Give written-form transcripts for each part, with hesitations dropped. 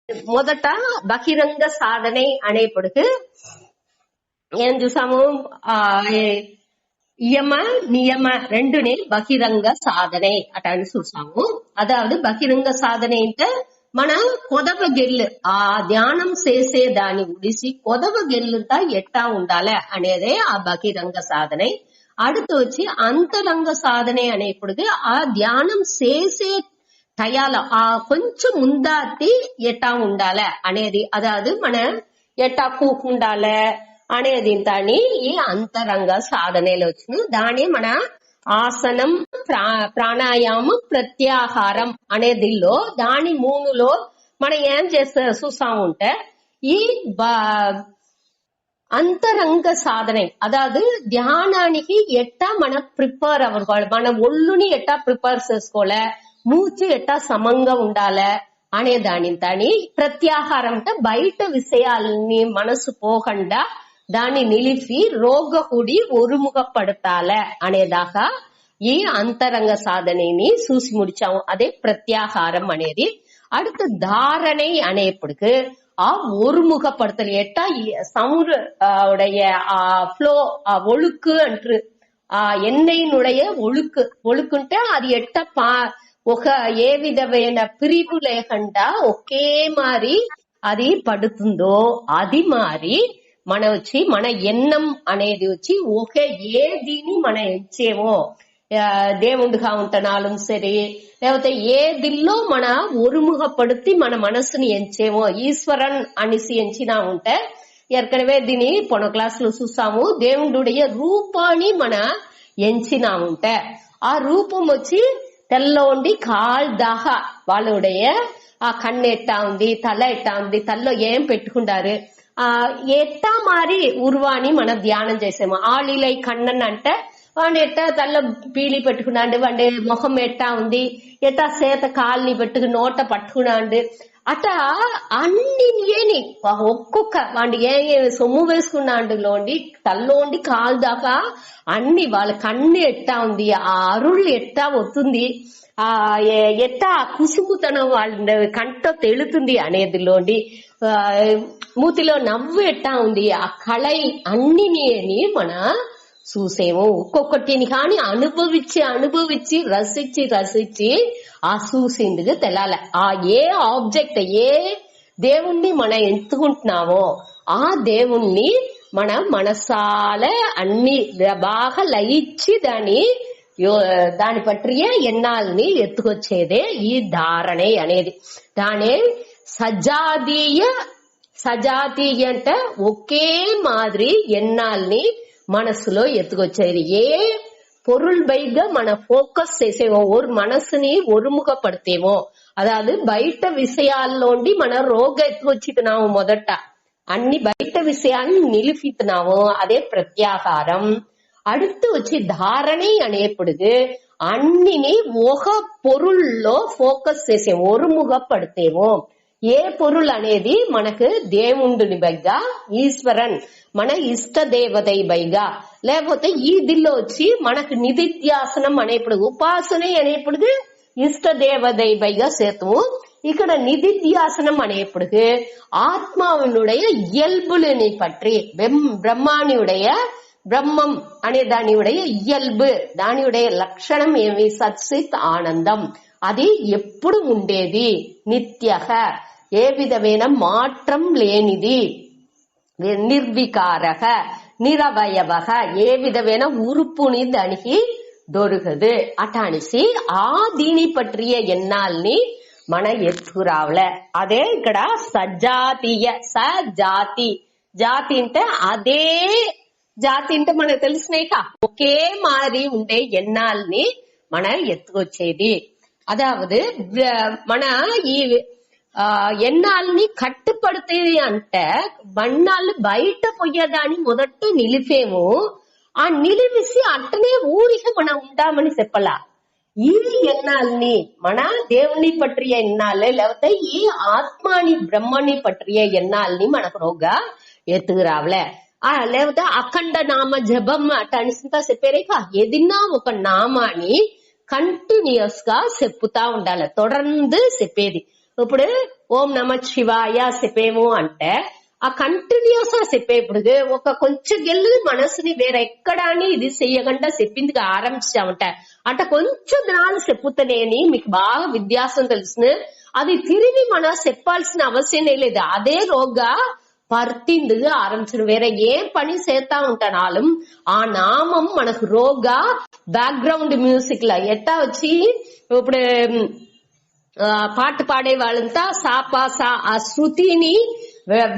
మొదట బహిరంగ సాధనే అనేప్పటికి ఏం చూసాము? యమ నియమ రెండుని బహిరంగ సాధனை అటని చూసాము. అదావదు బహిరంగ సాధனை అంటే మన కొదవ గెల్లు ఆ ధ్యానం చేసే దాన్ని ఉడిసి కొదవ గెల్లుతా ఎట్టా ఉండాలి అనేదే ఆ బహిరంగ సాధனை. அடுத்து వచ్చి అంతరంగ సాధనే అనేప్పటికి ఆ ధ్యానం చేసే టయాల ఆ కొంచెం ముందాతి ఎట్టా ఉండాలి అనేది, అదాదు మన ఎట్టా కూకుండాలి అనేది దాన్ని ఈ అంతరంగ సాధనలో వచ్చిన దాన్ని మన ఆసనం ప్రాణాయామం ప్రత్యాహారం అనేదిలో దాని మూనులో మనం ఏం చేస్తా చూసా ఉంటే ఈ అంతరంగ సాధన అదాదు ధ్యానానికి ఎట్టా మన ప్రిపేర్ అవ్వాలి, మన ఒళ్ళుని ఎట్టా ప్రిపేర్ చేసుకోలే, మూச்சு ఎట్టా సమంగా ఉండాలి అనే దాని ప్రత్యాహారం అంటే బయట విషయాలని మనసు పోకుండా దాన్ని నిలిపి రోగహుడి ఒరుముఖపడతాలే అనేదాకా ఈ అంతరంగ సాధనని చూసి ముడిచాము. అదే ప్రత్యాహారం అనేది. அடுத்து தாரணை అనేప్పటికి ఆ ஒருமுகப்படுத்தல் எட்டா சமுர உடைய ஃப்ளோ ஒழுக்கு என்று எண்ணெயினுடைய ఒழுకుంటే అది ఎట్టా ఒక ఏ విధమైన పిరిపు లేకుండా ఒకే మారి అది పడుతుందో అది మారి మన వచ్చి మన ఎన్నం అనేది వచ్చి ఒకే ఏదిని మనం ఎంచేమో దేవుడుగా ఉంటున్నాலும் సరే లేకపోతే ఏదిల్లో మన ఒరుముఖపడుతి మన మనసుని ఎంచేమో ఈశ్వరన్ అనేసి ఎంచినా ఉంటే ఏற்கனவே దీని పొన క్లాస్ లో చూసాము. దేవుడుடைய రూపాన్ని మన ఎంచినా ఉంటే ఆ రూపం వచ్చి తెల్ల ఉండి కాల్ దాకా వాళ్ళుடைய ఆ కన్ను ఎట్టా ఉంది, తల ఎట్టా ఉంది, తల్లో ఏం పెట్టుకుంటారు ఎట్టా మారి ఉరువాని మనం ధ్యానం చేసాము. ఆళిలై కన్నన్ అంటే వాడి ఎట్టా తల్ల పీలి పెట్టుకున్నాండు, వాడి మొహం ఎట్టా ఉంది, ఎట్టా సేత కాల్ని పెట్టుకుని నోట పట్టుకున్నాండు అట్టా అన్ని ఒక్కొక్క వాడి ఏ సొమ్ము వేసుకున్నాండులోండి తల్లోండి కాలు దాకా అన్ని వాళ్ళ కన్ను ఎట్టా ఉంది, ఆ అరుళ్ళు ఎట్టా వస్తుంది, ఎట్టా కుసుముతనం వాళ్ళ కంటో తెలుతుంది అనేదిలోండి మూతిలో నవ్వు ఎట్టా ఉంది, ఆ కళై అన్నిని మన చూసేమో. ఒక్కొక్కటిని కానీ అనుభవించి రసించి ఆ చూసిందుకు తెలాలి. ఆ ఏ ఆబ్జెక్ట్ ఏ దేవుణ్ణి మనం ఎంచుకుంటున్నామో ఆ దేవుణ్ణి మన మనసాల అన్ని బాగా లయించి దాని పట్రియే ఎన్నాల్ని ఎత్తుకొచ్చేదే ఈ ధారణే అనేది. దానే సజాతీయ అంటే ఒకే మాదిరి ఎన్నాల్ని మనసులో ఎత్తుకొచ్చేది. ఏ పొరుల్ పైగా మన ఫోకస్ చేసేమో ஒரு మనసుని ఒరుముఖపడితేమో అదాదు బయట విషయాల్లోండి మన రోగ ఎత్తుకొచ్చితున్నాము. మొదట అన్ని బయట విషయాన్ని నిలిపితున్నాము, అదే ప్రత్యాహారం. அடுத்து వచ్చి ధారణை అనేప్పటికి అన్నిని ఒక పొరుల్లో ఫోకస్ చేసే ఒరుముఖపడితేమో. ఏ పొరుల్ అనేది మనకు దేవుండుని బైగా ఈశ్వరన్ మన ఇష్ట దేవతై బైగా లేకపోతే ఈ దిల్లో వచ్చి మనకు నిధిధ్యాసనం అనేప్పుడు ఉపాసన అనేప్పటికి ఇష్ట దేవతై బైగా సేతుము. ఇక్కడ నిధిధ్యాసనం అనేప్పటికి ఆత్మావినుடைய இயல்புలని பற்றி బ్రహ్మానియుடைய బ్రహ్మం అనే దానియుடைய ఇయల్బు దానియుடைய లక్షణం ఏమి సత్సిత్ ఆనందం, అది ఎప్పుడు ఉండేది, నిత్యః ఏ విధమైన మాత్రం లేనిది, నిర్వికారః నిరవయవః ఏ విధమైన ఉరుపుని దానికి దొరకదు అటానిసి ఆ దీని పట్రియ ఎన్నాల్ని మన ఎత్తుకురావలే. అదే ఇక్కడ సజాతీయ సజాతి జాతి అంటే అదే జాతి అంటే మనకు తెలిసినాయిక ఒకే మారి ఉండే ఎన్నాల్ని మన ఎత్తుకొచ్చేది. అదావదు మన ఈ ఎన్నాల్ని కట్టుపడితే అంటే బన్నాళ్ళు బయట పోయేదాన్ని మొదట నిలిపేమో ఆ నిలిపిసి అట్టనే ఊరికి మనం ఉంటామని చెప్పలా. ఈ ఎన్నాల్ని మన దేవుని పట్రియ ఎన్నాలే లేకపోతే ఈ ఆత్మాని బ్రహ్మని పట్రియ ఎన్నాల్ని మనకు రోగా ఎత్తుకురావలే. లేకపోతే అఖండ నామ జపం అట్ట అనిసింతా చెప్పారేక ఏదిన్నా ఒక నామాన్ని కంటిన్యూస్ గా చెప్పుతా ఉండాలి, తొడర్ந்து చెప్పేది. ఇప్పుడు ఓం నమ శివాయ చెప్పేము అంటే ఆ కంటిన్యూస్ గా చెప్పేప్పుడు ఒక కొంచెం గెల్లు మనసుని వేరెక్కడా ఇది చెయ్యకుండా చెప్పింది ఆరంభించామంట అంటే కొంచెం దినాలు చెప్పుతనేని మీకు బాగా విద్యాసం తెలుసు అది తిరిగి మన చెప్పాల్సిన అవసరమే లేదు అదే రోగ్గా పర్తిందుగా ఆరంభించడం వేరే ఏ పని చేస్తా ఉంటానాலும் ఆ నామం మనకు రోగ్గా బ్యాక్గ్రౌండ్ మ్యూజిక్ లా ఎట్టా వచ్చి ఇప్పుడు పాట పాడే వాళ్ళంతా సాపాసా ఆ శృతిని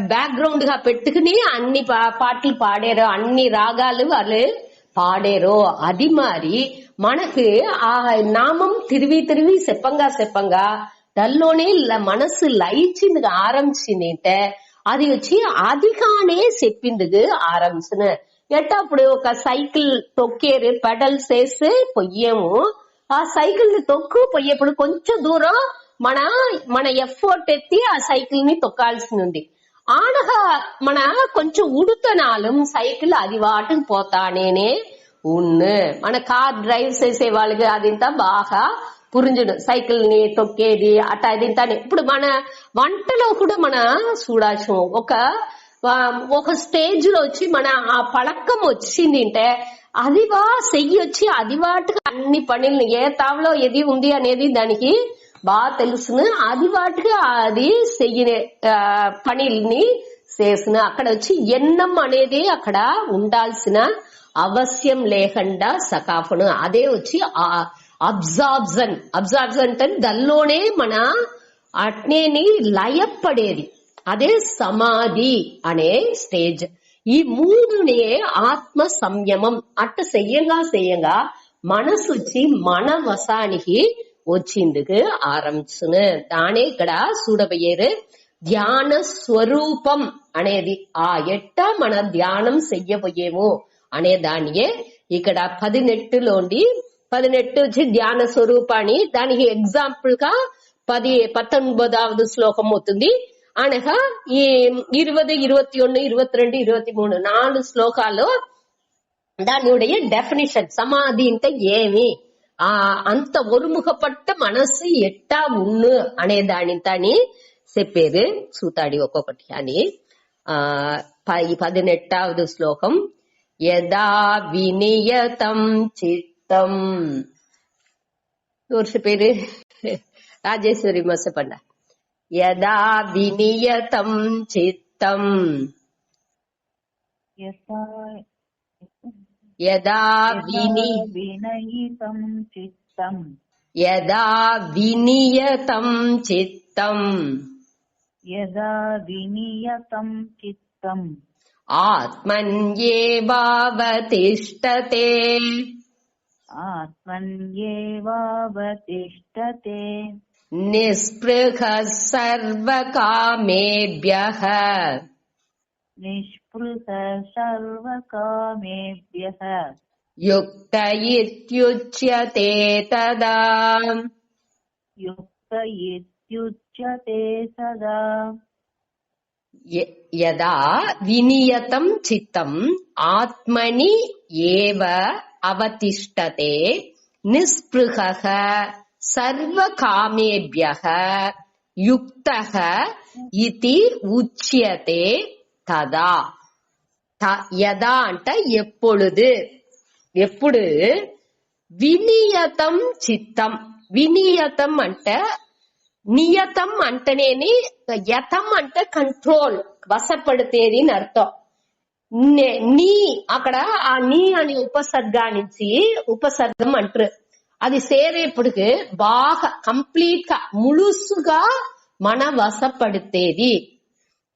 బ్యాక్గ్రౌండ్ గా పెట్టుకుని అన్ని పాటలు పాడారో అన్ని రాగాలు వాళ్ళు పాడారో అది మరి మనకి ఆ నామం తిరిగి చెప్పంగా దానిలోనే మనసు లయించింది ఆరంభించింది అంటే అది వచ్చి అదిగానే చెప్పింది ఆరంభించిన ఎట్టా అప్పుడు ఒక సైకిల్ తొక్కేరు పెడల్స్ వేసి పొయ్యేము ఆ సైకిల్ ని తొక్కు పోయేప్పుడు కొంచెం దూరం మన ఎఫర్ట్ ఎత్తి ఆ సైకిల్ ని తొక్కాల్సి ఉంది ఆనగా మన కొంచెం ఉడుతనాలు సైకిల్ అది వాటికి పోతానేనే మన కార్ డ్రైవ్ చేసే వాళ్ళకి అదింత బాగా పురింజుడు సైకిల్ ని తొక్కేది అట్లా అదింతానే ఇప్పుడు మన వంటలో కూడా మన చూడాల్సి ఒక స్టేజ్ లో వచ్చి మన ఆ పழக்கம் వచ్చింది అంటే అదివా చెయ్యి వచ్చి అది వాటికి అన్ని పనుల్ని ఏ తావలో ఏది ఉంది అనేది దానికి బాగా తెలుసును అది వాటికి అది చెయ్యనే పనుల్ని చేసిన అక్కడ వచ్చి ఎన్నం అనేది అక్కడ ఉండాల్సిన అవశ్యం లేకుండా సకాఫను అదే వచ్చి అబ్జార్బ్జన్ అంటే దానిలోనే మన అట్నేని లయపడేది అదే సమాధి అనే స్టేజ్ ఈ మూడునే ఆత్మ సంయమం అట్ట చెయ్యంగా మనసు వచ్చి మన వశానికి వచ్చిందుకు ఆరంభించును దానే ఇక్కడ చూడబోయేరు ధ్యాన స్వరూపం అనేది ఆ ఎట్ట మన ధ్యానం చెయ్యబోయేమో అనే దానియే ఇక్కడ 18 వచ్చి ధ్యాన స్వరూపాన్ని దానికి ఎగ్జాంపుల్ గా 19వ శ్లోకం అవుతుంది అనగా ఈ 20, 21, 22, 23 4 శ్లోకాలు దానియుடைய డెఫినిషన్ సమాధి అంటే ఏమి అంత ఒరుముఖపట్ట మనసు ఎట్టా ఉన్ను అనే దానిని చెప్పేది చూతాడి ఒక్కొక్కటి అని 18వ శ్లోకం యదా వినియతం చిత్తం పేరు రాజేశ్వరి మసపండ యదా వినియతం చిత్తం యదా వినియతం చిత్తం యదా వినియతం చిత్తం ఆత్మన్యేవావతిష్ఠతే నిస్పృహः సర్వకామేభ్యః యుక్త ఇత్యుచ్యతే తదా యదా వినియతం చిత్తం ఆత్మని ఏవ అవతిష్ఠతే నిస్పృహः సర్వకామేభ్యః యుక్తః ఇతి ఉచ్యతే తదా యదా అంటే ఎప్పుడు వినియతం చిత్తం వినియతం అంటే నియతం అంటేనేని యతం అంటే కంట్రోల్ వశపడితేది అని అర్థం నీ అక్కడ ఆ నీ అని ఉపసర్గం అంటారు అది సేరేపటికి బాగా కంప్లీట్ గా ముழுసుగా మన వశపడితేది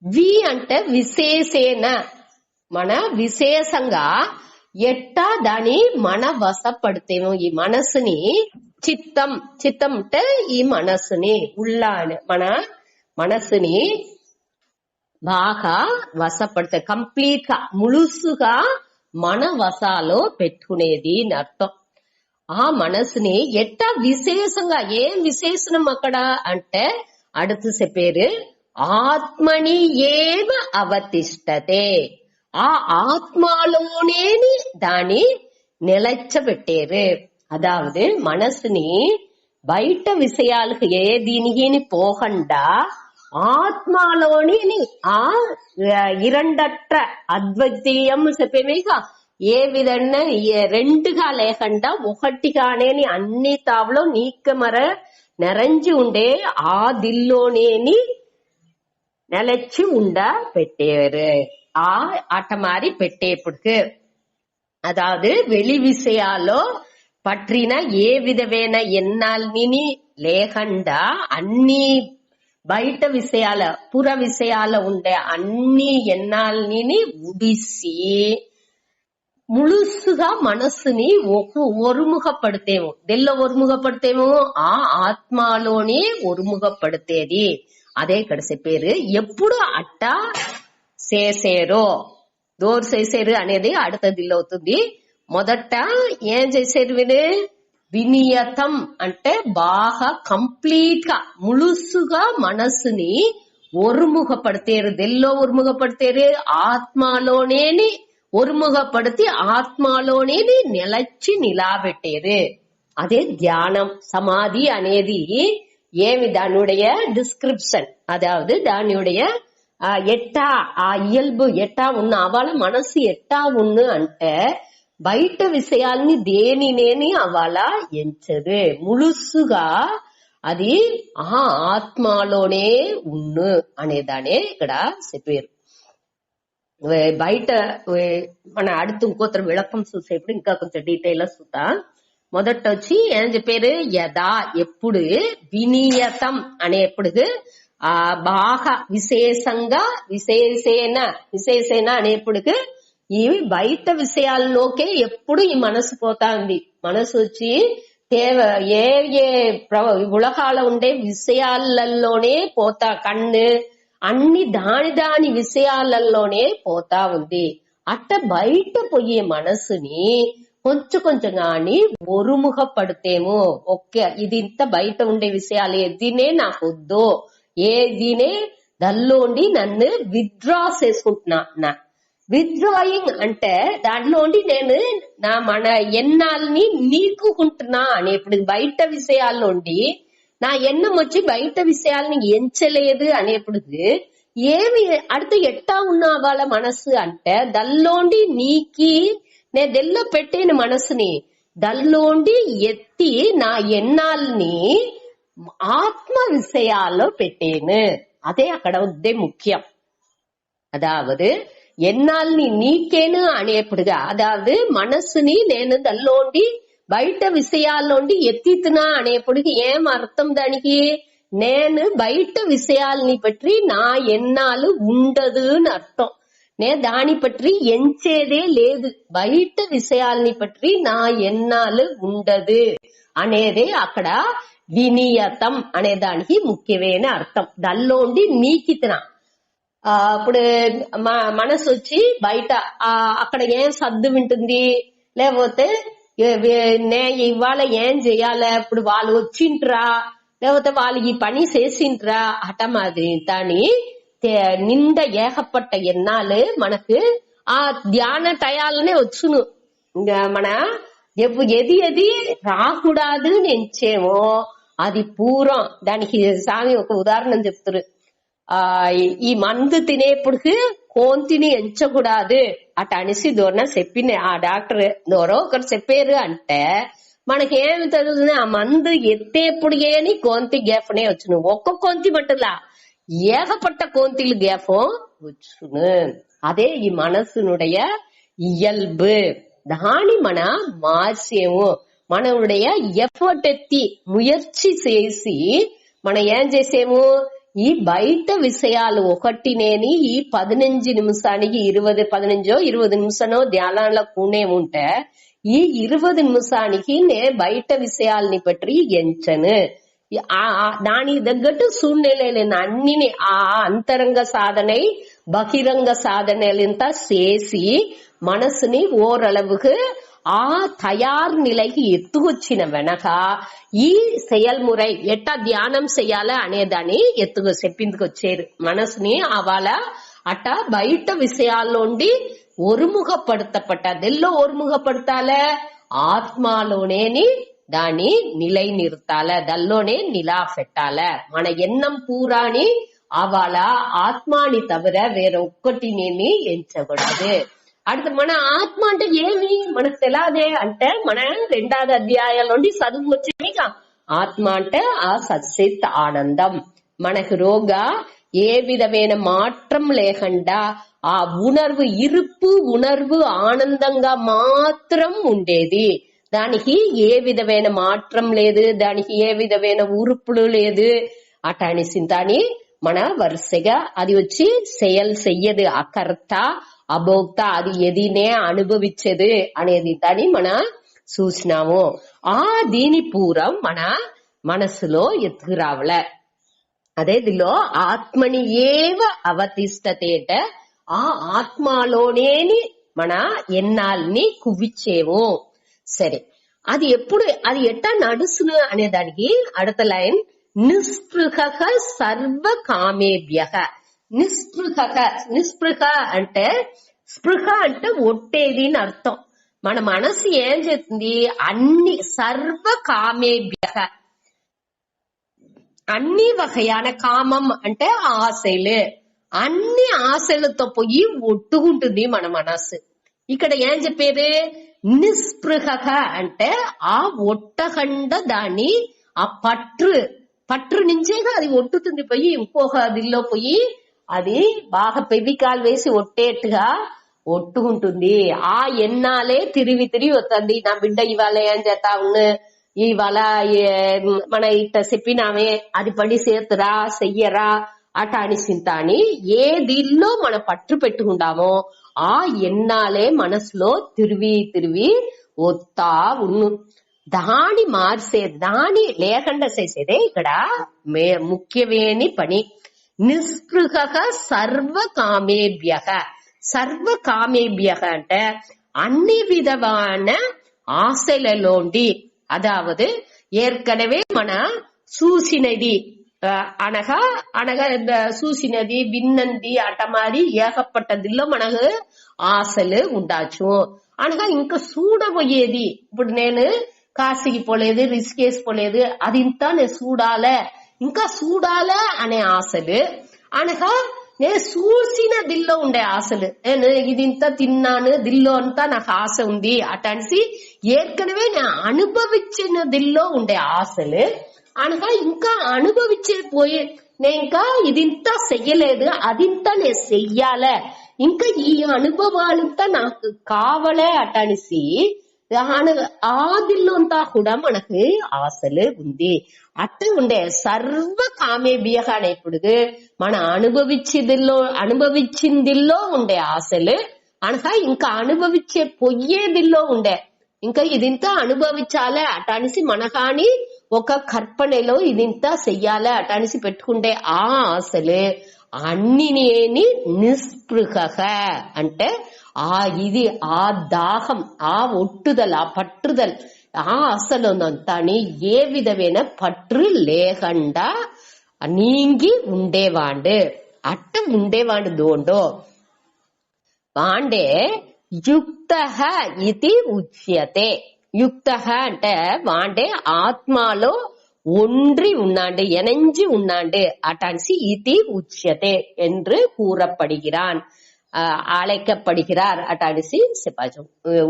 వి అంటే విశేషేన మన విశేషంగా ఎట్టా దాని మన వశపడితేమో ఈ మనసుని చిత్తం అంటే ఈ మనసుని మన మనసుని బాగా వశపడితే కంప్లీట్ గా ముழுసుగా మన వశాలో పెట్టుకునేది అని అర్థం ఆ మనసుని ఎట్టా విశేషంగా ఏం విశేషణం అక్కడ అంటే அடுத்து చెప్పేరు ఆత్మని ఏవ అవతిష్ఠతే ఆ ఆత్మలోనే దాని నిలచ్చబెట్టేరు అదాவது మనసుని బయట విషయాలకు ఏ దీనికి పోకుండా ఆత్మలోని ఆ ఇరండట్ర అద్వితీయం చెప్పేమేగా ఏ విధంగా రెండుగా లేకుండా ఒకటిగానే అన్ని తావులో నీకమర నిరంజి ఉండే ఆ దిల్లోనేని நிலைச்சு உண்டா பெட்டேரு ஆட்ட மாதிரி பெட்டேப்புக்கு அதாவது வெளி விஷயாலோ పట్టిన ఏ విధమైన ఎన్నాల్ని లేకుండా అన్ని బయట విషయాల పుర విషయాల ఉండే అన్ని ఎన్నాల్ని ఉడిసి ముಳುసుగా మనస్సుని ఒరుముఖపడితేమో దెల్ల ఒరుముఖపడితేమో ఆ ఆత్మలోనే ఒరుముఖపడితేది అదే ఇక్కడ చెప్పారు ఎప్పుడు అట్టా చేసేరో దోర్ చేసేరు అనేది అడతదిల్లో అవుతుంది మొదట ఏం చేశారు వీరు వినియతం అంటే బాగా కంప్లీట్ గా ముಳುసుగా మనస్సుని ఒరుముఖపడితేరు దెల్లో ఒరుముఖపడితేరు ఆత్మలోనేని ఒరుముఖపడితే ఆత్మలోనేని నిలచి నిలాబెట్టేరు అదే ధ్యానం సమాధి అనేది ఏమి దానియుடைய డిస్క్రిప్షన్ అదాவது దానియుடைய ఎట్టా ఆ ఇయల్బు ఎట్టా ఉన్న అవాళ మనసు ఎట్టా ఉన్ను అంటే బయట విషయాల్ని దేనినేని అవాళ ఎంచదు ముಳುసుగా అది ఆత్మలోనే ఉన్ను అనేదానే ఇక్కడ చెప్పారు బయట మన అడుతు ఇంకోతరు విళకం చూసేప్పుడు ఇంకా కొంచెం డీటెయిల్ చూద్దాం మొదట వచ్చి ఏం చెప్పారు యదా ఎప్పుడు వినియతం అనేప్పుడు బాగా విశేషంగా విశేషేన అనేప్పుడు ఈ బయట విషయాల్లోకే ఎప్పుడు ఈ మనసు పోతా ఉంది మనసు వచ్చి ఏ ఉలకాల ఉండే విషయాలలోనే పోతా కన్ను అన్ని దాని విషయాలలోనే పోతా ఉంది అట్ట బయట పోయే మనసుని కొంచెం కొంచెం గాని ఒరుముఖపడితేమో ఓకే ఇది ఇంత బయట ఉండే విషయాలు ఏదినే నాకు వద్దో ఏదినే దల్లోండి నన్ను విత్డ్రా చేసుకుంటున్నా విత్డ్రాయింగ్ అంటే దాంట్లోండి నేను నా మన ఎన్నాల్ని నీకుకుంటున్నా అనేప్పుడు బయట విషయాల్లోండి నా ఎన్నం వచ్చి బయట విషయాల్ని ఎంచలేదు అనేప్పుడు ఏమి అడితే ఎట్టా ఉన్నా వాళ్ళ మనసు అంటే దల్లోండి నీకి నే దెల్లో పెట్టిన మనసుని దల్లోండి ఎత్తి నా ఎన్నాల్ని ఆత్మ విషయాల్లో పెట్టేను అదే అక్కడ ఉందే ముఖ్యం అదావదు ఎన్నాల్ని నీకేను అనేప్పుడుగా అదావదు మనస్సుని నేను దల్లోండి బయట విషయాల్లోండి ఎత్తితున్నా అనేప్పుడుకి ఏం అర్థం దానికి నేను బయట విషయాల్ని పట్టి నా ఎన్నాలు ఉండదు అని అర్థం నే దాని పట్టి ఎంచేదే లేదు బయట విషయాల్ని పట్టి నా ఎన్నాలు ఉండదు అనేదే అక్కడ వినియతం అనే దానికి ముఖ్యమైన అర్థం దల్లోండి నీకితన ఇప్పుడు మనసు వచ్చి బయట అక్కడ ఏం సర్దు వింటుంది లేకపోతే నే ఇవాళ ఏం చెయ్యాలి ఇప్పుడు వాళ్ళు వచ్చింట్రా లేకపోతే వాళ్ళు ఈ పని చేసింట్రా అట మాది దాని నిండ ఏకపట్ట ఎన్నాలు మనకు ఆ ధ్యాన టయాలనే వచ్చును మన ఎది రాకూడదు ఎంచేమో అది పూరం దానికి స్వామి ఒక ఉదాహరణ చెప్తారు ఈ మందు తినేప్పుడు కోంతిని ఎంచకూడదు అట అనేసి దూరన చెప్పిన ఆ డాక్టర్ దూరం ఒకరు చెప్పారు అంటే మనకేమి తెలుస్తుంది ఆ మందు ఎత్తేప్పుడు ఏని కోంతి గ్యాఫనే వచ్చును ఒక్క కోంతి మట్టులా ఏకపట్ట కోంతిలు గ్యాఫం వచ్చును అదే ఈ మనసునుடைய ఇయల్బు దాని మన మార్చేమో మనవుடைய ఎఫర్ట్ ఎత్తి ముయర్చి చేసి మనం ఏం చేసేము ఈ బయట విషయాలు ఒకటినేని ఈ 15 నిమిషానికి 15 నిమిషానో ధ్యానంలో కూనేముంటే ఈ 20 నిమిషానికి నే బయట విషయాల్ని పట్టి ఎంచను దానికి తగ్గట్టు సూన్యలేని అన్నిని ఆ అంతరంగ సాధనై బహిరంగ సాధనలంత చేసి మనసుని ఓరளவுக்கு ఆ తయారు నిలకి ఎత్తుకొచ్చిన వెనక ఈ செயல்முறை ఎట్టా ధ్యానం చెయ్యాలి అనేదాన్ని చెప్పిందుకొచ్చారు మనసుని అవాళ అట్ట బయట విషయాల్లోండి ఒరుముఖపడతపట్ట దెల్లో ఒరుముఖపడతాలే ఆత్మలోనేని దాని నిలై నిறுతాల దల్లోనే నిలా పెట్టాల మన ఎన్నం పూరాని అవాళ ఆత్మాని తవిర వేరే ఒక్కటినేమి ఎంచకూడదు. அடுத்து మన ఆత్మ అంటే ఏమి మనకు తెలియదే అంటే మన 2వ అధ్యాయంలోని చదువు వచ్చేమిగా ఆత్మ అంటే ఆ సచ్చిత్ ఆనందం. మనకు రోగా ఏ విధమైన మాత్రం లేకుండా ఆ ఉణర్వు ఇరుపు ఉణర్వు ఆనందంగా మాత్రం ఉండేది. దానికి ఏ విధమైన మాత్రం లేదు, దానికి ఏ విధమైన ఉరుపులు లేదు. అటాని సింతాని మన వరుసగా అది వచ్చి చెయ్యదు అకర్త అభోక్త అది ఎదినే అనుభవించదు అనేది దాన్ని మన చూసినాము. ఆ దీని పూరం మన మనసులో ఎత్తుకురావల అదే దీనిలో ఆత్మని ఏవ అవతిష్టతేట ఆ ఆత్మలోనేని మన ఎన్నాల్ని కువిచ్చేము. సరే అది ఎప్పుడు అది ఎట్టా నడుసును అనే దానికి అడత లైన్ నిస్పృహ సర్వ కామేభ్య. నిస్పృహ అంటే స్పృహ అంటే ఒట్టేది అని అర్థం. మన మనసు ఏం చేస్తుంది అన్ని సర్వ కామేభ్య అన్ని వகையான కామం అంటే ఆశలు అన్ని ఆశలతో పోయి ఒట్టుకుంటుంది మన మనసు. ఇక్కడ ఏం చెప్పేది నిస్పృహ అంటే ఆ ఒట్టకండ దాన్ని ఆ పట్టు నుంచేగా అది ఒట్టుతుంది పోయి ఇంకొక దిల్లో పోయి అది బాగా పెవికాలు వేసి ఒట్టేట్టుగా ఒట్టుకుంటుంది. ఆ ఎన్నాలే తిరిగి వస్తుంది. నా బిడ్డ ఇవాళ ఏం చేస్తా ఉన్నా ఇవాళ మన ఇట్ట చెప్పినామే అది పడి చేతురా చెయ్యరా అట అని సింతాని ఏ దీనిలో మన పట్టు పెట్టుకుంటామో ఆ ఎన్నాలే మనసులో తిరిగి వస్తా ఉన్ను. దాని మార్చేది దాని లేకుండా చేసేదే ఇక్కడ ముఖ్యమేని పని. నిస్పృహ సర్వ కామేభ్య అంటే అన్ని విధమైన ఆశలలోండి అదావదు ఏற்கனவே మన చూసినది అనగా చూసినది విన్నది అట మారి ఏకపట్టదిలో మనకు ఆశలు ఉండొచ్చు. అనగా ఇంకా చూడబోయేది ఇప్పుడు నేను కాశీకి పోలేదు రిషికేశ్ పోలేదు అది ఇంత నేను చూడాలే ఇంకా చూడాలే అనే ఆశలు అనగా నేను చూసిన దిల్లో ఉండే ఆశలు నేను ఇది ఇంత తిన్నాను దిల్లో అంతా నాకు ఆశ ఉంది అటనిసి ఏற்கனவே నేను అనుభవించిన దిల్లో ఉండే ఆశలు అనగా ఇంకా అనుభవించే పోయి నేను ఇంకా ఇదింతా చెయ్యలేదు అదింతా నేను చెయ్యాలే ఇంకా ఈ అనుభవాలంతా నాకు కావాలే అటనిసి ఆదిల్లోంతా కూడా మనకు ఆశలు ఉంది. అట్ట ఉండే సర్వ కామేభ్య అనేప్పుడు మన అనుభవించిందిల్లో ఉండే ఆశలు అనగా ఇంకా అనుభవించే పొయ్యేదిల్లో ఉండే ఇంకా ఇదింతా అనుభవించాలే అటనిసి మనకాని ఒక కర్పణలో ఇదింతా చెయ్యాలే అటనిసి పెట్టుకుంటే ఆ ఆశలు అన్నినేని నిస్పృహ అంటే ఆ ఇది ఆ దాహం ఆ ఒట్టుదల ఆ పట్టుదల ఆ అసలునంతాని ఏ విధమైన పట్టు లేకుండా నీంగి ఉండేవాండు అట్ట ఉండేవాండు దోండో వాండే యుక్త ఇది ఉచ్యతే. యుక్త అంటే వాండే ఆత్మలో ஒன்றி உண்ணாண்டு இணைஞ்சு உண்ணாண்டு அட்டான்சி இதி உச்சியதே என்று கூறப்படுகிறான் அழைக்கப்படுகிறார் అటానిసి చెప్పాలి.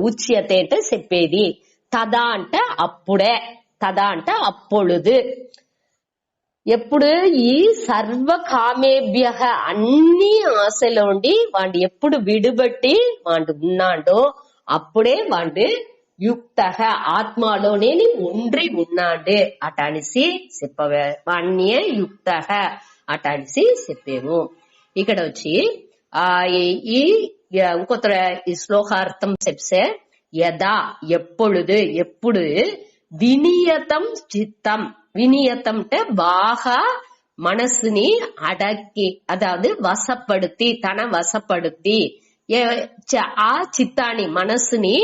ఉచ్యతే అంటే చెప్పేది. తదా అంటే అప్పుడే తదా అంటే అప్పొழுது ఎప్పుడు ఈ సర్వ కామేభ్య అన్ని ఆశలోండి వాడు ఎప్పుడు విడుబట్టి వాడు ఉన్నాడో అప్పుడే వాడు యుక్త ఆత్మలోనే ఒండ్రి ఉన్నాడు అటానిసి చెప్పవే వాణ్యే యుక్త అటానిసి చెప్పేము. ఇక్కడ వచ్చి ఈ ఇంకొక ఈ శ్లోకార్థం చెప్తే యదా ఎప్పుడు వినియతం చిత్తం వినియతం అంటే బాగా మనసుని అడక్కి అదాவது వశப்படுத்தி తన వశப்படுத்தி ఆ చిత్తాన్ని మనసుని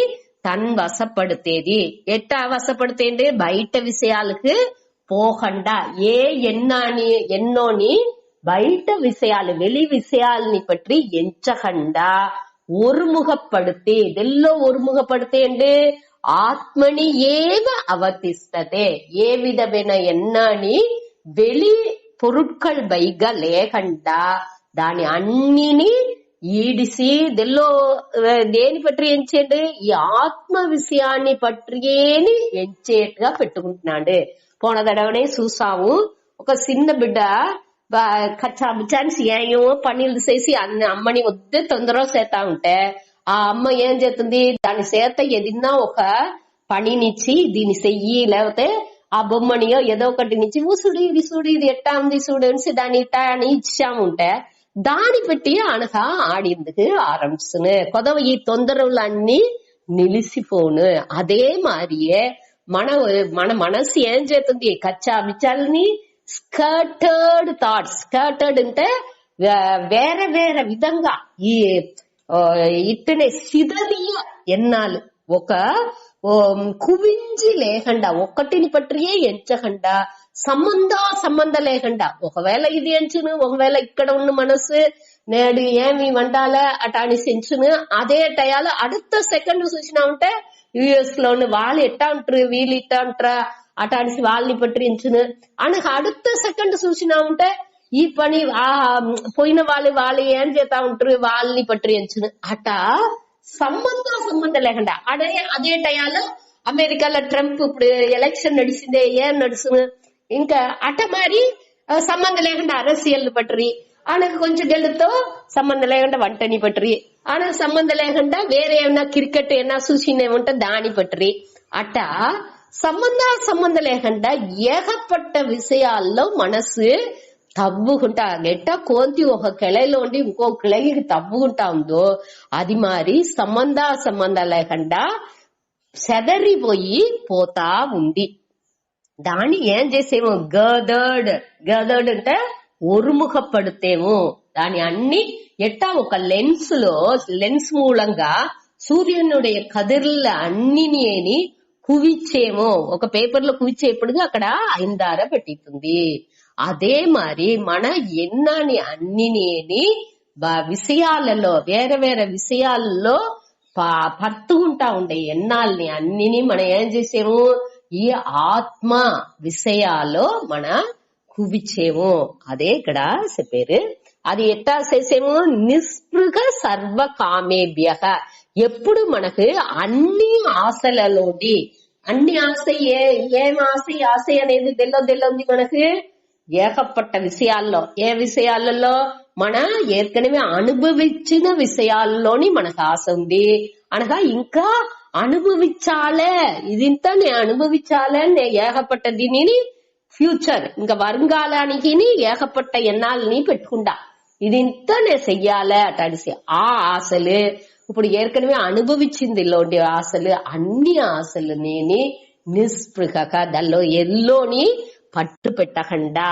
తన్ వశப்படுతేది ఎట్టా వశப்படுతేంటి బయట విషయాలకు పోకుండా ఎన్నోని బయట విషయాలు வெளி విషయాలని పற்றி ఎంచకుండా ஒருமுகப்படுத்தி இதெல்லாம் ஒருமுகப்படுத்தேண்டு ఆత్మని ఏవ అవతిష్టతే. ఏ విధమైన ఎన్నాని வெளி பொருட்கள் பைக లేకుండా దాని అన్నిని ఈడిసి దేని పట్రి ఎంచేడు, ఈ ఆత్మ విషయాన్ని పట్రియేని ఎంచేట్టుగా పెట్టుకుంటున్నాడు. పోన తడవనే చూసాము, ఒక చిన్న బిడ్డ కచ్చాబిచ్చాని ఏమో పనులు చేసి అమ్మని వద్దే తొందరగా చేస్తా ఉంటే ఆ అమ్మ ఏం చేస్తుంది, దాని చేత ఏదన్నా ఒక పనినిచ్చి దీన్ని చెయ్యి, లేకపోతే ఆ బొమ్మనియో ఏదో ఒకటి నుంచి ఊసుడు ఇది చూడు, ఇది ఎట్టా ఉంది చూడు అనేసి దాన్ని ఇట్టా అని ఇచ్చాముంటే దాని పెట్టి అనక ఆడిందుకు ఆరంభిస్తును. కొదవ ఈ తొందరలన్నీ నిలిసిపోను. అదే మారియే మన మనసు ఏం చేస్తుంది, కచ్చా విచాలని స్కర్టెడ్ థాట్స్. స్కర్టెడ్ అంటే వేరే వేరే విధంగా ఈ ఇట్టనే సిదరియ ఎన్నాలు ఒక కువించి లేకుండా ఒక్కటిని పట్టియే ఎంచకుండా సంబంధ లేకుండా ఒకవేళ ఇది ఎంచును, ఒకవేళ ఇక్కడ ఉన్న మనసు నేడు ఏమి వండాలా అటాని సెంచును. అదే టయాలో அடுத்த సెకండ్ చూసినా ఉంటే యుఎస్ లో ఉన్న వాళ్ళు ఎట్టా ఉంటారు, వీళ్ళు ఇట్టా ఉంటారా అటానిసి వాళ్ళని పట్టి ఎంచును అనకు அடுத்த సెకండ్ చూసినా ఉంటే ఈ పని పోయిన వాళ్ళు ఏం చేస్తా ఉంటారు, వాళ్ళని పట్టి ఎంచును. అట సంబంధం లేకుండా అదే టయాలో అమెరికాలో ట్రంప్ ఇప్పుడు ఎలక్షన్ నడిచిందే, ఏం నడుచును ఇంకా అట మరి సంబంధం లేకుండా அரசியல் పట్టి ఆయనకు కొంచెం గెలుతో సంబంధం లేకుండా వంటని పట్టి ఆయనకు సంబంధం లేకుండా వేరే ఏమన్నా క్రికెట్ ఏమన్నా చూసినేమంటే దాని పట్టి అట సంబంధం లేకుండా ఏకపట్ట విషయాల్లో మనసు తవ్వుకుంటా ఎట్టా కోంతి ఒక కిళలో ఉండి ఇంకో కిళకి తవ్వుకుంటా ఉందో అది మరి సంబంధం లేకుండా సెదరిపోయి పోతా ఉంది. దాన్ని ఏం చేసేమో గదర్డ్ అంటే ఒరుముఖపడితేమో దాని అన్ని ఎట్టా ఒక లెన్స్ మూలంగా సూర్యునుடைய కదిర్ల అన్నిని కువిచ్చేమో ఒక పేపర్ లో కువిచ్చేప్పుడు అక్కడ ఐందార పెట్టిస్తుంది. అదే మరి మన ఎన్నాని అన్నిని విషయాలలో వేరే వేరే విషయాల్లో పడుతుంటా ఉండే ఎన్నాల్ని అన్నిని మనం ఏం చేసేము, ఈ ఆత్మ విషయాల్లో మన కువిచ్చేము. అదే ఇక్కడ చెప్పారు. అది ఎట్టా చేసేము, నిస్పృహ సర్వ కామేభ్య. ఎప్పుడు మనకు అన్ని ఆశలలోని అన్ని ఆశ ఏం ఆశ అనేది తెల్లొంది మనకు ఏకపట్ట విషయాల్లో. ఏ విషయాలలో మన ఏற்கனவே అనుభవించిన విషయాల్లోని మనకు ఆశ ఉంది అనగా ఇంకా అనుభవించాలే, ఇదింత నేను అనుభవించాలే ఏకపట్ట దీనిని ఫ్యూచర్ ఇంకా வருங்காలానికి ఏకపట్ట ఎన్నాళ్ళని పెట్టుకుంటా ఇదింత నేను చెయ్యాలే అటాడిసి ఆ ఆశలు ఇప్పుడు ఏற்கனவே అనుభవించింది ఇల్లోండి ఆశలు అన్ని ఆశలు నేని నిస్పృహక దానిలో ఎల్లోని పట్టు పెట్టకుండా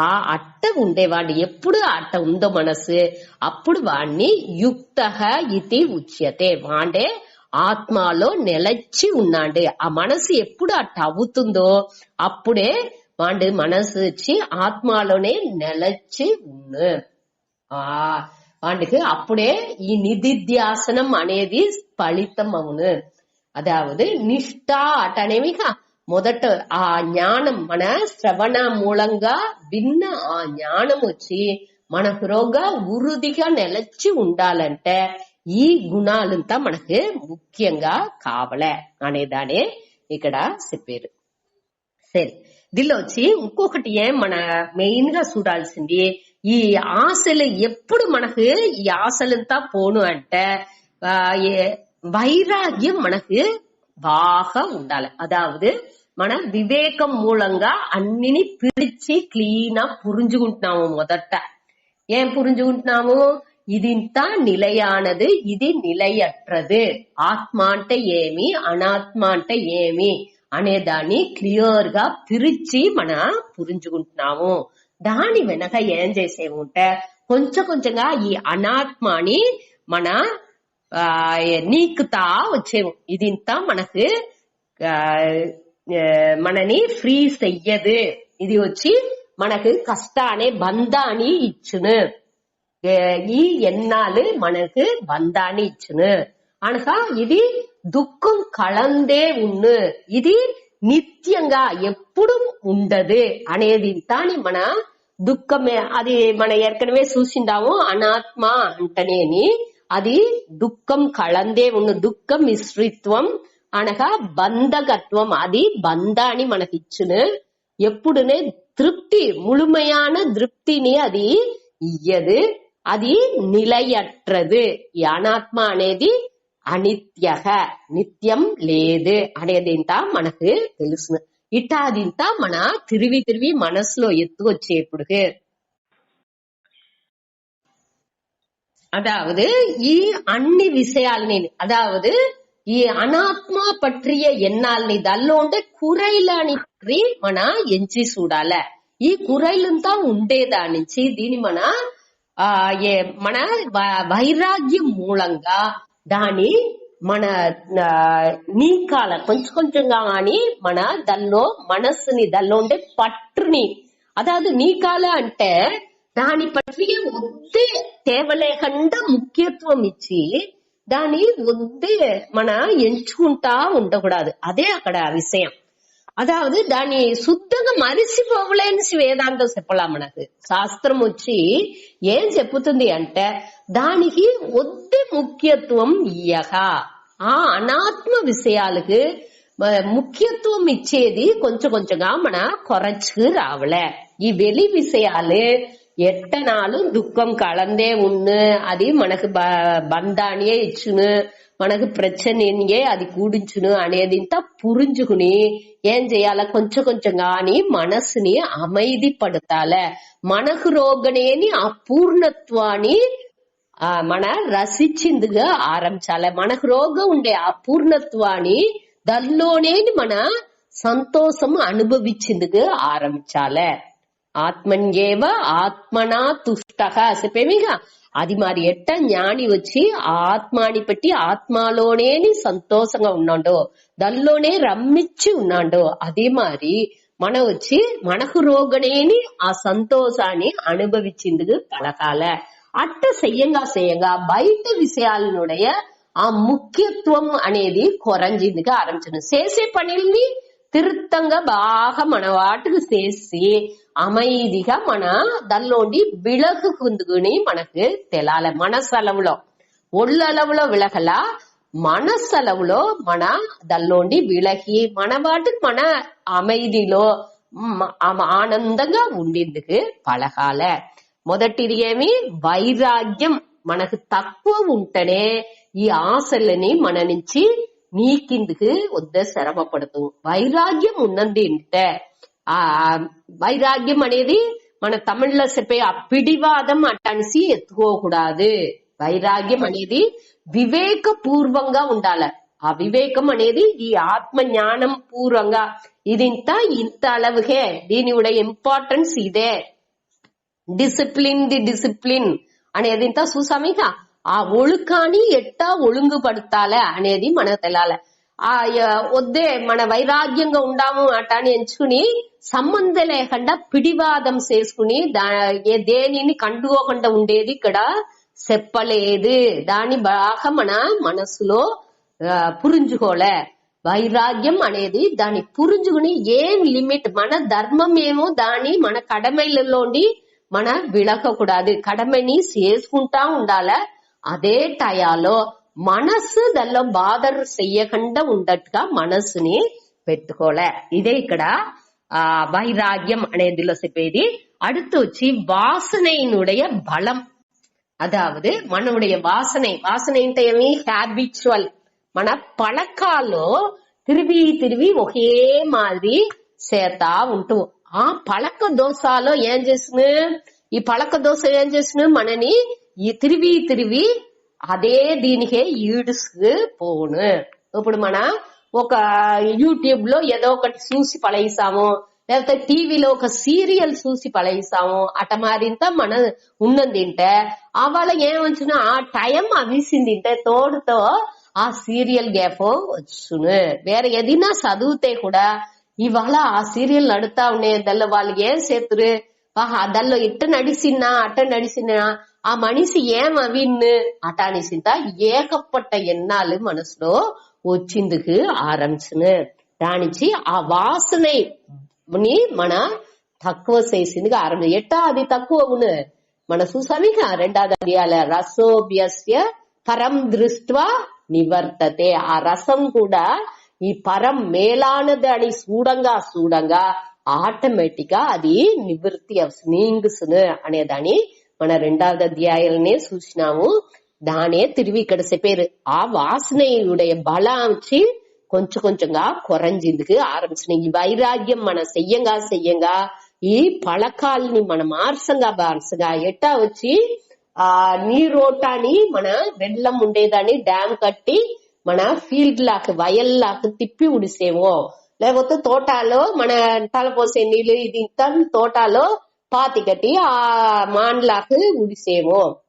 ఆ అట్ట ఉండేవాడిని ఎప్పుడు అట్ట ఉందో మనసు అప్పుడు వాడిని యుక్త ఇది ఉచ్యతే. వాడే ఆత్మలో నిలచి ఉన్నాడు. ఆ మనసు ఎప్పుడు అట్ట అవుతుందో అప్పుడే వాడి మనసు వచ్చి ఆత్మలోనే నిలచి ఉన్న వాడికి అప్పుడే ఈ నిధిధ్యాసనం అనేది ఫలితం అవును. అదావదు నిష్ఠ అటనేవి మొదట ఆ జ్ఞానం మన శ్రవణ మూలంగా విన్న ఆ జ్ఞానం వచ్చి మన హృగా ఉరుదిగా నిలచి ఉండాలంటే ఈ గుణాలంతా మనకు ముఖ్యంగా కావలే అనేదానే ఇక్కడ చెప్పారు. సరే, దీనిలో వచ్చి ఇంకొకటి మన మెయిన్ గా చూడాల్సింది ఈ ఆశలు ఎప్పుడు మనకు ఈ ఆశలంతా పోను అంటే వైరాగ్యం మనకు బాగా ఉండాలి. అదావదు మన వివేకం మూలంగా అన్నిని పిలిచి క్లీనా పురించుకుంటున్నాము. మొదట ఏం పురించుకుంటున్నాము, ఇదింత నిలయానది, ఇది నిలయట్రదు, ఆత్మ అంటే ఏమి అనాత్మ అంటే ఏమి అనేదాన్ని క్లియర్ గా పిలిచి మన పురించుకుంటున్నాము. దాని వెనక ఏం చేసేముంటే కొంచెంగా ఈ అనాత్మని మన నీకుతా వచ్చేము. ఇదింత మనకు మనని ఫ్రీ చెయ్యదు, ఇది వచ్చి మనకు కష్టాన్ని బంధాన్ని ఇచ్చును, ఈ ఎన్నాళ్ళు మనకు బంధాన్ని ఇచ్చును అనగా ఇది దుఃఖం కళందే ఉన్ను, ఇది నిత్యంగా ఎప్పుడు ఉండదు అనేది తాని మన దుఃఖమే. అది మన ఏర్కనవే చూసిండాము. అనాత్మ అంటనేని అది దుఃఖం కళందే ఉన్ను, దుఃఖ మిశ్రిత్వం అనగా బంధకత్వం. అది బంధాన్ని మనకిచ్చును. ఎప్పుడునే திருப்தி முழுமையான திருப்திని అది ఇయ్యదు, అది నిలయట్రదు. ఈ అనాత్మ అనేది అనిత్యగ, నిత్యం లేదు అనేది మనకు తెలుసు. ఇటాదింత మన తిరిగి తిరిగి మనసులో ఎత్తుకొచ్చేప్పుడు அதாவது అన్ని విషయాల్ని, அதாவது ఈ అనాత్మ పట్రియ ఎన్నాల్ని దల్లోండే కురైలాని పట్రి మన ఎంచి చూడాల. ఈ కురైలంతా ఉండేదానించి దీని మన మన వైరాగ్యం మూలంగా దాని మన నీకాల కొంచెం కొంచెంగా గాని మన దల్లో మనస్సుని దల్లోండే పట్టుని, అదాదు నీకాల అంటే దాని పట్రియ ఒద్దే తేవలేకుండా ముఖ్యత్వం ఇచ్చి దాని ఒద్దే మన ఎంచుకుంటా ఉండకూడదు. అదే అక్కడ విషయం. అదాவது దాన్ని శుద్ధంగా మరిసిపోవలేని వేదాంతం చెప్పలా. మనకు శాస్త్రం వచ్చి ఏం చెప్పుతుంది అంటే దానికి ఒద్దే ముఖ్యత్వం ఇయ్యక, ఆ అనాత్మ విషయాలకు ముఖ్యత్వం ఇచ్చేది కొంచెం కొంచెంగా మన కొరచు రావలే. ఈ వెలి విషయాలు ఎట్టనాలు దుఃఖం కళందే ఉన్ను, అది మనకు బంధానియే ఇచ్చును, మనకు ప్రச்சனையே అది కూడించును అనేది పురించుకుని ఏం చేయాల, కొంచెం కొంచెం గాని మనసుని அமைதி పడతాల. మనకు రోగనేని ఆ పూర్ణత్వాన్ని మన రసించిందిగా ఆరంభించాల. మనకు రోగం ఉండే ఆ పూర్ణత్వాన్ని దానిలోనే మన సంతోషం అనుభవించిందిగా ఆరంభించాల. ఆత్మన్యేవ ఆత్మనా తుష్టః చెప్పేమిగా. అది మరి ఎట్ట జ్ఞాని వచ్చి ఆత్మాని పెట్టి ఆత్మలోనే సంతోషంగా ఉన్నాడో, దానిలోనే రమ్మిచ్చి ఉన్నాడో, అదే మరి మన వచ్చి మనకు రోగనేని ఆ సంతోషాన్ని అనుభవించింది పలకాల. అట్ట చెయ్యంగా బయట విషయాలనుடைய ఆ ముఖ్యత్వం అనేది కొరంజిందిగా ఆరంభించను. చేసే పనుల్ని తిరుత్తంగా బాగా మన వాటికి చేసి அமைதிగా మన దానిలోండి విలగుకుందుకుని మనకు తెలాల. మనసలవులో ఒళ్ళలవులో విలగల, మనసలవులో మన దానిలోండి విలగి మన వాటికి మన அமைதிలో ఆనందంగా ఉండేందుకు పలకాల. మొదటిది ఏమి, వైరాగ్యం. మనకు తక్కువ ఉంటేనే ఈ ఆశలని మన నుంచి నీకిందుకు వద్ద శ్రమపడుతూ వైరాగ్యం ఉన్నది అంటే ఆ వైరాగ్యం అనేది మన తమిళ్లో చెప్పే ఆ పిడివాదం అట్టనిసి ఎత్తుకోకూడదు. వైరాగ్యం అనేది వివేక పూర్వంగా ఉండాలి. ఆ వివేకం అనేది ఈ ఆత్మ జ్ఞానం పూర్వంగా ఇదింత ఇంత అలవుగే, దీని ఇంపార్టెన్స్ ఇదే. డిసిప్లిన్ అనేది ఇంత చూసామేక. ఆ ఒழுக்காని ఎట్టా ఒழுంగు పడతాల అనేది మనకు తెలాల. ఆ వద్దే మన వైరాగ్యంగా ఉండాము అటాని ఎంచుకుని సంబంధం లేకుండా పిడివాదం చేసుకుని దేనిని కండుకోకుండా ఉండేది ఇక్కడ చెప్పలేదు. దాని బాగా మన మనసులో పురించుకోలే. వైరాగ్యం అనేది దాన్ని పురించుకుని ఏం లిమిట్, మన ధర్మం ఏమో దాని మన కడమైలలోండి మన విలకకూడదు. కడమని చేసుకుంటా ఉండాల. అదే టయాలో మనస్సు దానిలో బాధలు చెయ్యకుండా ఉండట్టుగా మనస్సుని పెట్టుకోలే. ఇదే ఇక్కడ వైరాగ్యం అనేదిలో చెప్పేది. அடுத்து వచ్చి வாசனையினுடைய பலம். அதாவது మనுடைய వాసన అంటే ఏమి, హ్యాబిచువల్. మన పళకాల్లో తిరిగి ఒకే మాదిరి చేతా ఉంటూ ఆ పళక దోషాలో ఏం చేసిన, ఈ పళక దోశ ఏం చేసిన మనని ఈ తిరిగి అదే దీనికే ఈడుసు పోను. ఇప్పుడు మన ఒక యూట్యూబ్ లో ఏదో ఒకటి చూసి పళయిస్తాము, లేకపోతే టీవీలో ఒక సీరియల్ చూసి పళయిస్తాము. అట మారింత మన ఉన్నదింటే అవాళ ఏమొచ్చును, ఆ టైం అవిసిందింటే తోడుతో ఆ సీరియల్ గ్యాప్ వచ్చును. వేరే ఏదైనా చదివితే కూడా ఇవాళ ఆ సీరియల్ నడుతా ఉండే దానిలో వాళ్ళు ఏం చేతురు, దానిలో ఇట్ట నడిసినా అట్ట నడిసినా ఆ మనిషి ఏమవిన్ను అటానిసింత ఏకపట్ట ఎన్నాళ్ళు మనసులో వచ్చిందుకు ఆరంభించును దానించి ఆ వాసనని మన తక్కువ చేసిందిగా ఆరంభం ఎట్టా అది తక్కువ అవును మన చూసామిగా 2వ అధ్యాయాల రసోభ్యస్య పరం దృష్ట్వా నివర్తతే ఆ రసం కూడా ఈ పరం మేలానదని చూడంగా ఆటోమేటిక్ గా అది నివృత్తి నీంగుసును అనేదాన్ని మన 2వ అధ్యాయాలనే చూసినాము దానే తిరిగి ఇక్కడ చెప్పారు ఆ వాసనయుடைய బలాంచి కొంచెం కొంచెంగా కొరంజిందుకు ఆరంభించిన ఈ వైరాగ్యం మన చెయ్యంగా ఈ పళకాల్ని మన మార్సంగా ఎట్టా వచ్చి ఆ నీరోటాని మన వెల్లం ఉండేదాన్ని డ్యామ్ కట్టి మన ఫీల్డ్ లాక్ వయల్లాక్ తిప్పి ఉడిసేమో లేకపోతే తోటలో మన తలపోసే నీళ్ళు ఇది తోటలో పాతి కట్టి ఆ మాండ్లాక్ ఉడిసేమో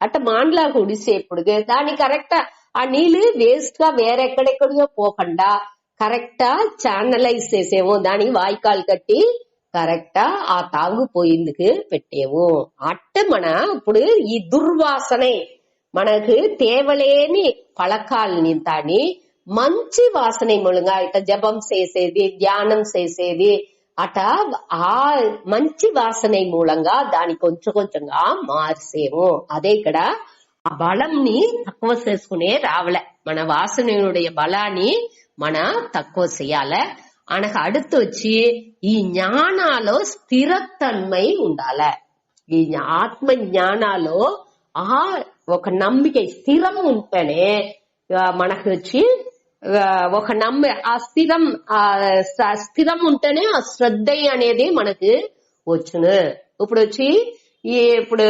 అట్ట మాండ్లాకు ఉడిసేప్పుడు దాన్ని కరెక్ట్ ఆ నీళ్లు వేస్ట్ గా వేరెక్కడెక్కడికో పోకుండా కరెక్టా ఛానలైజ్ చేసేమో దాని వాయికాలు కట్టి కరెక్టా ఆ తాగుపోయిందుకు పెట్టేము అట్ట మన ఇప్పుడు ఈ దుర్వాసనే మనకు తేవలేని పళకాలని తాని మంచి వాసన మూలంగా ఇట జపం చేసేది ధ్యానం చేసేది అట ఆ మంచి వాసన మూలంగా దాని కొంచెం కొంచెంగా మార్చేము అదే ఇక్కడ ఆ బలంని తక్కువ చేసుకునే రావలే మన వాసనయుடைய బలాన్ని మన తక్కువ చేయాలి అనకు அடுத்து వచ్చి ఈ జ్ఞానాలో స్థిరతన్మై ఉండాల ఈ ఆత్మ జ్ఞానాలో ఆ ఒక నమ్మిక స్థిరం ఉంటేనే మనకు వచ్చి ఒక ఆ స్థిరం ఉంటేనే ఆ శ్రద్ధ అనేది మనకు వచ్చును ఇప్పుడు వచ్చి ఇప్పుడు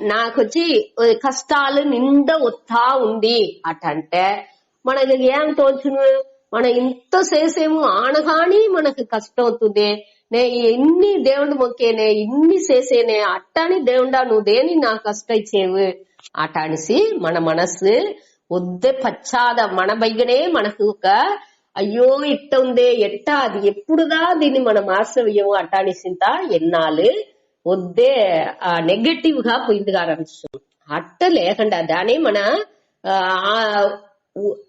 నాకొచ్చి కష్టాలు నిండా వస్తా ఉంది అటంటే మనకి ఏం తోచును మనం ఇంత చేసేమో ఆనగాని మనకు కష్టం అవుతుంది నే ఇన్ని దేవుడు మొక్కేనే ఇన్ని చేసేనే అట్టని దేవుడా నువ్వు దేని నా కష్టం ఇచ్చేవు అటనిసి మన మనసు వద్దే పచ్చాద మన బైగనే మనకు ఒక అయ్యో ఇట్ట ఉందే ఎట్టా అది ఎప్పుడుదా దీన్ని మనం ఆశ్రయము అటానిసింత ఎన్నాళ్ళు వద్దే నెగటివ్ గా పోయిందిగా ఆరంభిస్తాం అట్ట లేకుండా దాని మన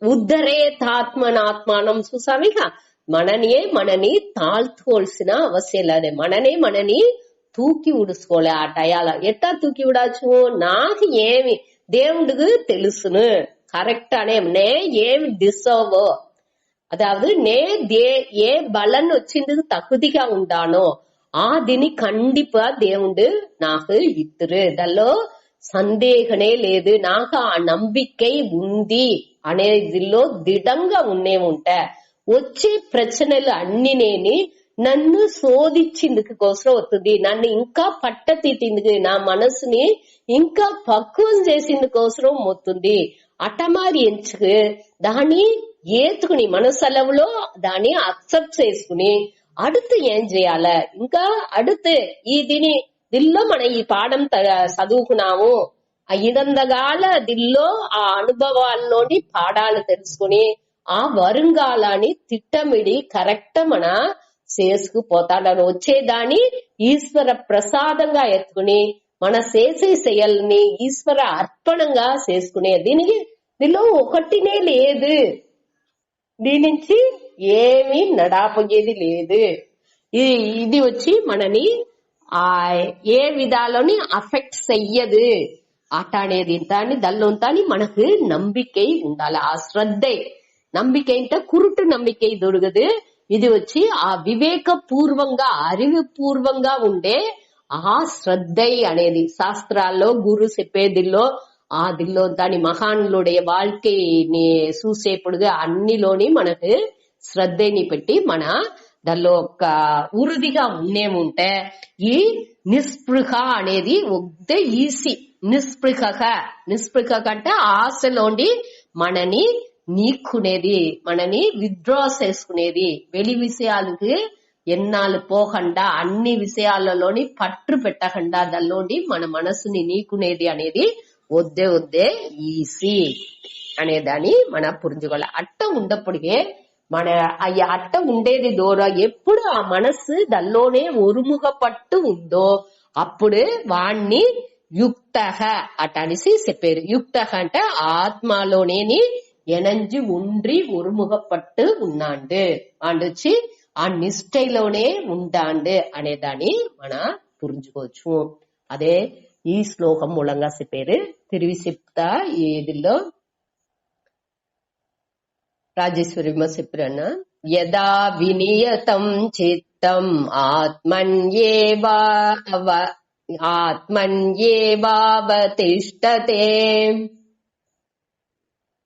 ఉద్ధరేతాత్మనాత్మానం చూసామిక మనని తాழ்த்துకోవాల్సిన అవసరం లేదు మనని తూకి ఉడుచుకోలే ఆ టయాల ఎట్టా తూకి ఉడాచు నాకు ఏమి దేవుడికి తెలుసును కరెక్ట్ అనే నే ఏమి డిసర్వ్ అదావదు నే ఏ బలన్ వచ్చింది తక్కువగా ఉండానో ఆ దీని కండిపా దేవుడు నాకు ఇత్తురు దానిలో సందేహనే లేదు నాకు ఆ నమ్మికై ఉంది అనేదిలో దిడంగా ఉంటా వచ్చే ప్రశ్నలు అన్ని నేని నన్ను శోధించిందుకు కోసం వస్తుంది నన్ను ఇంకా పట్టతీటిందుకు నా మనసుని ఇంకా పక్వం చేసిందుకోసం వస్తుంది అటమారి ఎంచుకు దాన్ని ఏతుకుని మనసలవులో దాన్ని అక్సెప్ట్ చేసుకుని அடுத்து ఏం చేయాల ఇంకా அடுத்து ఈ దిల్లో మనం ఈ పాఠం చదువుకున్నాము ఇదందగాల దిల్లో ఆ అనుభవాల్లోని పాఠాలు తెలుసుకుని ఆ వరుంగాలాన్ని తిట్టమిడి కరెక్ట్ మన చేసుకుపోతాడని వచ్చేదాన్ని ఈశ్వర ప్రసాదంగా ఎత్తుకుని మన చేసే செயల్ని ఈశ్వర అర్పణంగా చేసుకునే దీనిలో ఒకటినే లేదు దీని నుంచి ఏమీ నడాపోయేది లేదు ఇది వచ్చి మనని ఏ విధాలని అఫెక్ట్ చెయ్యదు అట అనేది దాన్ని మనకు நம்பிக்கை ఉండాలి ఆ శ్రద్ధ நம்பிக்கை అంటే కురుటు நம்பிக்கை దొరకదు ఇది వచ్చి ఆ వివేక పూర్వంగా அறிவு పూర్వంగా ఉండే ఆ శ్రద్ధ అనేది శాస్త్రాల్లో గురు చెప్పేదిల్లో ఆ దిల్లో దాని మహానులుடைய வாழ்க்கைని చూసేప్పుడుగా అన్నిలోని మనకు శ్రద్ధని పెట్టి మన దానిలో ఒక ఉరుదిగా ఉంటే ఈ నిస్పృహ అనేది ఒకే ఈజీ నిస్పృహ అంటే ఆశలోండి మనని నీక్కునేది మనని విత్డ్రా చేసుకునేది వెలి విషయాలకు ఎన్నాళ్ళు పోకుండా అన్ని విషయాలలోని పట్టు పెట్టకుండా దానిలోని మన మనసుని నీకునేది అనేది వద్దే ఈజీ అనేదాన్ని మన పురించుకోవాలి అట్ట ఉండప్పటికే మన అట్ట ఉండేది దూరం ఎప్పుడు ఆ మనసు దానిలోనే ఒరుముగ పట్టు ఉందో అప్పుడు వాణ్ణి యుక్తః అటనిసి చెప్పారు. యుక్తః అంటే ఆత్మలోనేని ఎనంజి ఉండ్రి ఒరుముగపట్టు ఉన్నాండు, వాడు వచ్చి ఆ నిష్టలోనే ఉండాండు అనేదాన్ని మన పురించుకోవచ్చు. అదే ఈ శ్లోకం మూలంగా చెప్పారు. తిరిగి చెప్తా ఇదిలో రాజేశ్వరి చెప్పారన్న, యదా వినియతం చిత్తం ఆత్మన్యేవావతిష్టతే.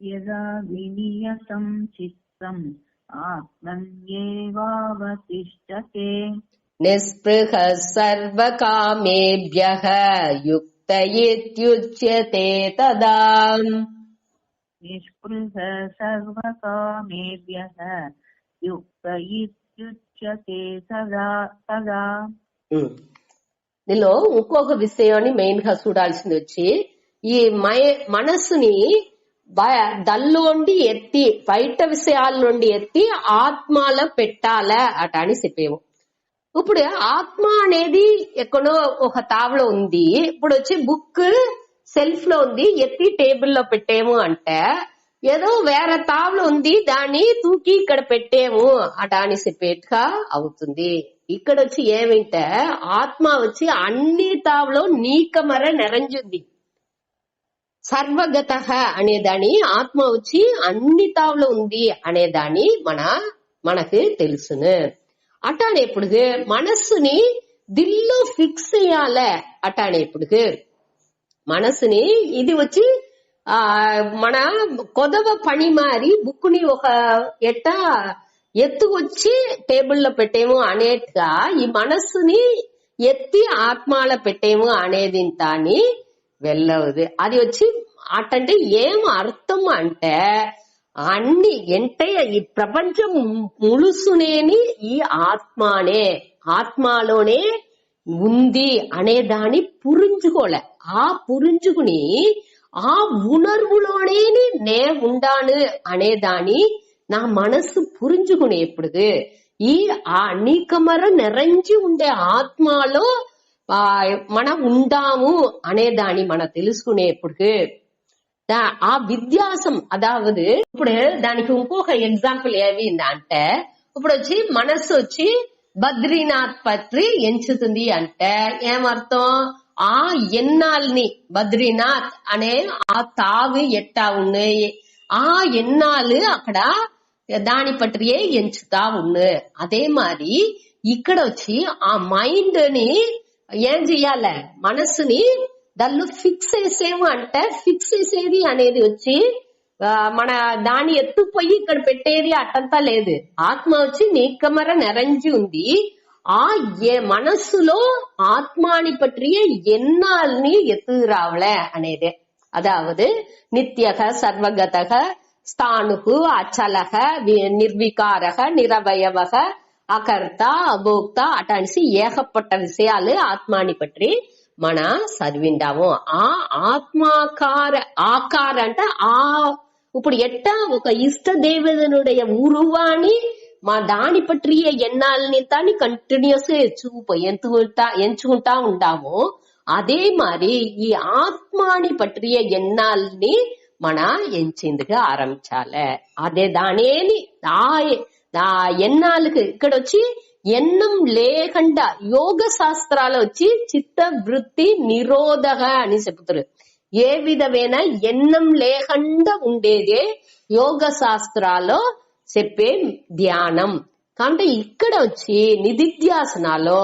యదా వినియతం చిత్తం ఆత్మన్యేవావతిష్టతే. నిస్పృహ సర్వకామేభ్యః యుక్త ఇత్యుచ్యతే తదా. నిస్పృహ సర్వకామేభ్యః యుక్త ఇత్యుచ్యతే తదా. దీనిలో ఇంకొక విషయాన్ని మెయిన్ గా చూడాల్సింది వచ్చి, ఈ మనస్సుని దల్లోండి ఎత్తి బయట విషయాల నుండి ఎత్తి ఆత్మలో పెట్టాలా అట అని చెప్పేము. ఇప్పుడు ఆత్మ అనేది ఎక్కడో ఒక తావులో ఉంది, ఇప్పుడు వచ్చి బుక్ సెల్ఫ్ లో ఉంది, ఎత్తి టేబుల్లో పెట్టేము అంటే ఏదో వేరే తావులో ఉంది, దాన్ని తూకి ఇక్కడ పెట్టేము అట అని చెప్పేట్టుగా అవుతుంది. ఇక్కడ వచ్చి ఏమింటే ఆత్మ వచ్చి అన్ని తావులో నీకమర నెరంజుంది. సర్వగత అనేదాని ఆత్మ వచ్చి అన్ని తావులో ఉంది అనేదాన్ని మనకు తెలుసును. అటానేప్పుడు మనస్సుని దిల్లో ఫిక్స్ చేయాలే. అటానేప్పుడు మనస్సుని ఇది వచ్చి మన కొదవ పని మారి బుక్కుని ఒక ఎత్తుకొచ్చి టేబుల్లో పెట్టేము అనేట్టుగా ఈ మనస్సుని ఎత్తి ఆత్మలో పెట్టేము అనేది తాని వెళ్ళవదు. అది వచ్చి అటంటే ఏం అర్థం అంటే అన్ని ఈ ప్రపంచం ములుసునేని ఈ ఆత్మలోనే ఉంది అనేదాన్ని పురించుకోలే. ఆ పురించుకుని ఆ ఉణర్వులోనే నే ఉండాను అనేదాన్ని నా మనస్సు పురించుకునేప్పుడు ఈ నీకమర నెరంచి ఉండే ఆత్మలో మనం ఉండాము అనేదాన్ని మనం తెలుసుకునేప్పుడు ఆ విద్యాసం అదావదు. ఇప్పుడు దానికి ఇంకొక ఎగ్జాంపుల్ ఏమి అంటే, ఇప్పుడు వచ్చి మనస్సు వచ్చి బద్రీనాథ్ పత్రి ఎంచుతుంది అంటే ఏమర్థం, ఆ ఎన్నాల్ని బద్రీనాథ్ అనే ఆ తావు ఎట్టా ఉన్నాయి, ఆ ఎన్నాళ్ళు అక్కడ దాని పట్రియే ఎంచుతా ఉన్నాయి. అదే మరి ఇక్కడ వచ్చి ఆ మైండ్ ని ఏం చెయ్యాలి, మనస్సుని దానిలో ఫిక్స్ చేసేము అంటే ఫిక్స్ చేసేది అనేది వచ్చి మన దాని ఎత్తుపోయి ఇక్కడ పెట్టేది అట్టంతా లేదు. ఆత్మ వచ్చి నీకమర నెరంజి ఉంది. ఆ మనస్సులో ఆత్మాని పற்றிய ఎన్నాల్ని ఎత్తు రావలే అనేదే. అదావదు నిత్యக సర్వగతக స్థాణుకు అచలக నిర్వికారக నిరవయవக అకర్త అభోక్త అటనిసి ఏకపట్ట విషయాలు ఆత్మాని పற்றி మన చదివిండాము. ఆ ఆకార అంటే ఇప్పుడు ఎట్టా ఒక ఇష్ట దేవతనుடைய ఉరువాని మా దాని పற்றிய ఎన్నాల్ని తాని కంటిన్యూస్ ఎంచుకుంటా ఉంటాము. அதே மாதிரி ఈ ఆత్మాని పற்றிய ఎన్నాల్ని మన ఎంచేందుకు ఆరంభించాల. అదే దానేని ఎన్నాళ్ళకి ఇక్కడ వచ్చి ఎన్నం లేకుండా యోగ శాస్త్రాలు వచ్చి చిత్త వృత్తి నిరోధక అని చెప్తారు. ఏ విధమైన ఎన్నం లేకుండా ఉండేదే యోగ శాస్త్రాల్లో చెప్పే ధ్యానం. కాబట్టి ఇక్కడ వచ్చి నిధిధ్యాసనాలో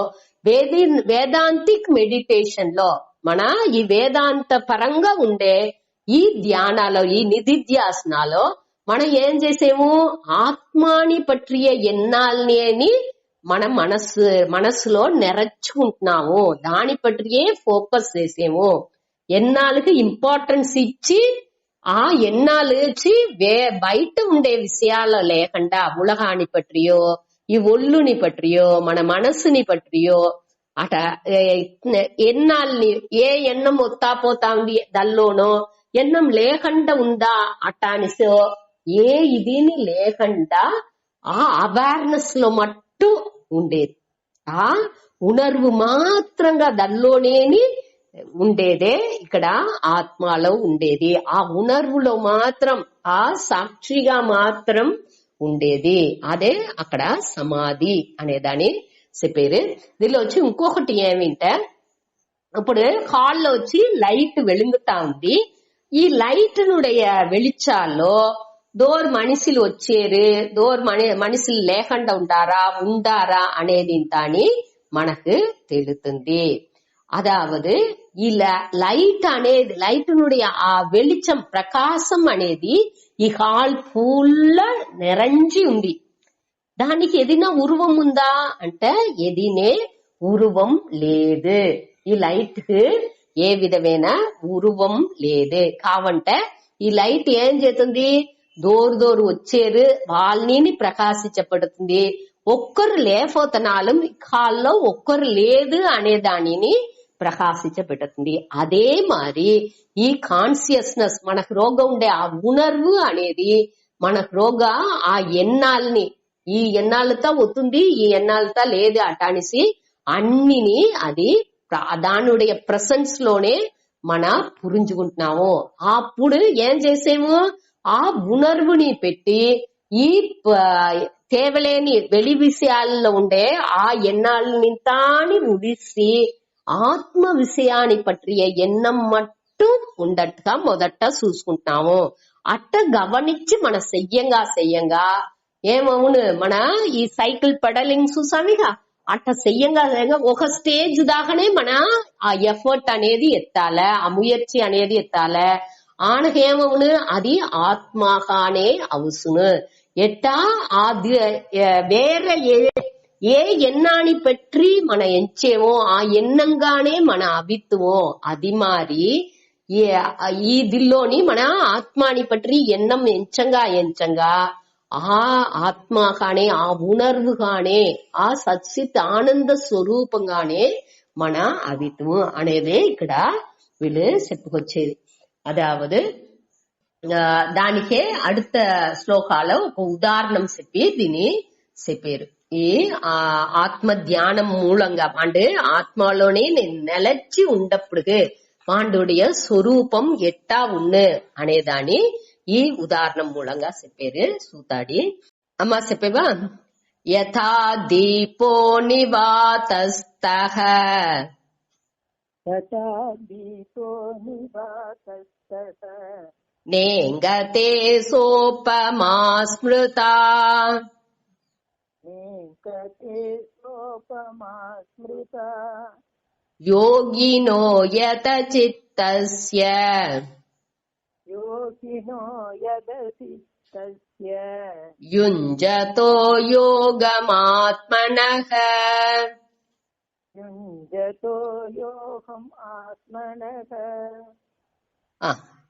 వేదాంతిక్ మెడిటేషన్ లో మన ఈ వేదాంత పరంగా ఉండే ఈ ధ్యానాలో ఈ నిధిధ్యాసనాలో మనం ఏం చేసేము, ఆత్మాని పற்றிய ఎన్నాల్ని అని మన మనస్సులో నెరచుకుంటున్నాము. దాని పற்றிయే ఫోకస్ చేసేము. ఎన్నాళ్ళకి ఇంపార్టెన్స్ ఇచ్చి ఆ ఎన్నాళ్ళు వచ్చి బయట ఉండే విషయాలు లేకుండా ఉలగాని పற்றிయో ఈ ఒళ్ళుని పற்றிయో మన మనస్సుని పற்றிయో అట ఎన్నాల్ని ఏ ఎన్నం వస్తా పోతా ఉంది దల్లోనో ఎన్నం లేకుండా ఉందా అట్టానిసో ఏ ఇదిని లేకుండా ఆ అవేర్నెస్ లో మట్టు ఉండేది. ఆ ఉణర్వు మాత్రంగా దానిలోనేని ఉండేదే ఇక్కడ ఆత్మలో ఉండేది. ఆ ఉణర్వులో మాత్రం ఆ సాక్షిగా మాత్రం ఉండేది. అదే అక్కడ సమాధి అనేదాని చెప్పారు. దీనిలో వచ్చి ఇంకొకటి ఏమింటే, ఇప్పుడు హాల్లో వచ్చి లైట్ వెలుగుతా ఉంది. ఈ లైట్ నుடைய வெளிச்சாల్లో డోర్ మనుషులు వచ్చేరు, డోర్ మనుషులు లేకుండా ఉండారా అనేది తాని మనకు తెలుతుంది. అదావదు ఈ లైట్ అనేది, లైట్ నుடைய ఆ வெளிச்சం ప్రకాశం అనేది ఈ హాల్ ఫుల్ నిరంజి ఉంది. దానికి ఏదైనా ఉరువం ఉందా అంటే ఎదినే ఉరువం లేదు. ఈ లైట్ కు ఏ విధమైన ఉరువం లేదు. కావంటే ఈ లైట్ ఏం చేస్తుంది, దోరు వచ్చేరు వాళ్ళని ప్రకాశించబడుతుంది. ఒక్కరు లేకపోతనాலும் హాల్లో ఒక్కరు లేదు అనే దానిని ప్రకాశించబెడుతుంది. అదే మరి ఈ కాన్షియస్నెస్ మనకు రోగం ఉండే ఆ ఉణర్వు అనేది మనకు రోగ ఆ ఎన్నాళ్ళని, ఈ ఎన్నాళ్ళతో వస్తుంది, ఈ ఎన్నాళ్ళతో లేదు అటానిసి అన్నిని అది దానుடைய ప్రెసెన్స్ లోనే మన పురించుకుంటున్నాము. అప్పుడు ఏం చేసేము, ఆ ఉణర్వుని పెట్టి ఈ తేవలేని వెలి విషయాల్లో ఉండే ఆ ఎన్నాళ్ళని తాని ఉడిసి ఆత్మ విషయాన్ని పట్టియ ఎన్నం మట్టు ఉండట్టుగా మొదట చూసుకుంటున్నాము. అట్ట గమనించి మన చెయ్యంగా ఏమవును, మన ఈ సైకిల్ పెడలింగ్ చూసామిగా అట్ట చెయ్యంగా ఒక స్టేజ్ దాకానే మన ఆ ఎఫర్ట్ అనేది ఎత్తాలే, ఆ ముయற்சி అనేది ఎత్తాలే. ఆనకేమవును అది ఆత్మగానే అవుసును. ఎట్టా వేరే ఏ ఎన్నాని పற்றி మన ఎంచేమో ఆ ఎన్నంగానే మన అవిత్తువో అది మారి ఈ దిల్లోని మన ఆత్మాని పற்றி ఎన్నం ఎంచంగా ఆ ఆత్మగానే, ఆ ఉణర్వుగానే, ఆ సచ్చిత్ ఆనంద స్వరూపంగానే మన అవిత్వము అనేదే ఇక్కడ వీళ్ళు చెప్పుకొచ్చేది. అదావదు దానికే அடுத்த శ్లోకాలో ఒక ఉదాహరణం చెప్పి దీన్ని చెప్పారు. ఈ ఆత్మ ధ్యానం మూలంగా అంటే ఆత్మలోనే నేను నిలచి ఉండప్పుడు వాండుடைய స్వరూపం ఎట్టా ఉన్ను అనేదాన్ని ఈ ఉదాహరణం మూలంగా చెప్పారు. సూతాడి అమ్మా చెప్పేవా, యథా దీపో నివాతస్తః నేంగతే సోపమా స్మృతా యోగినో యత చిత్తస్య యుంజతో యోగమాత్మనః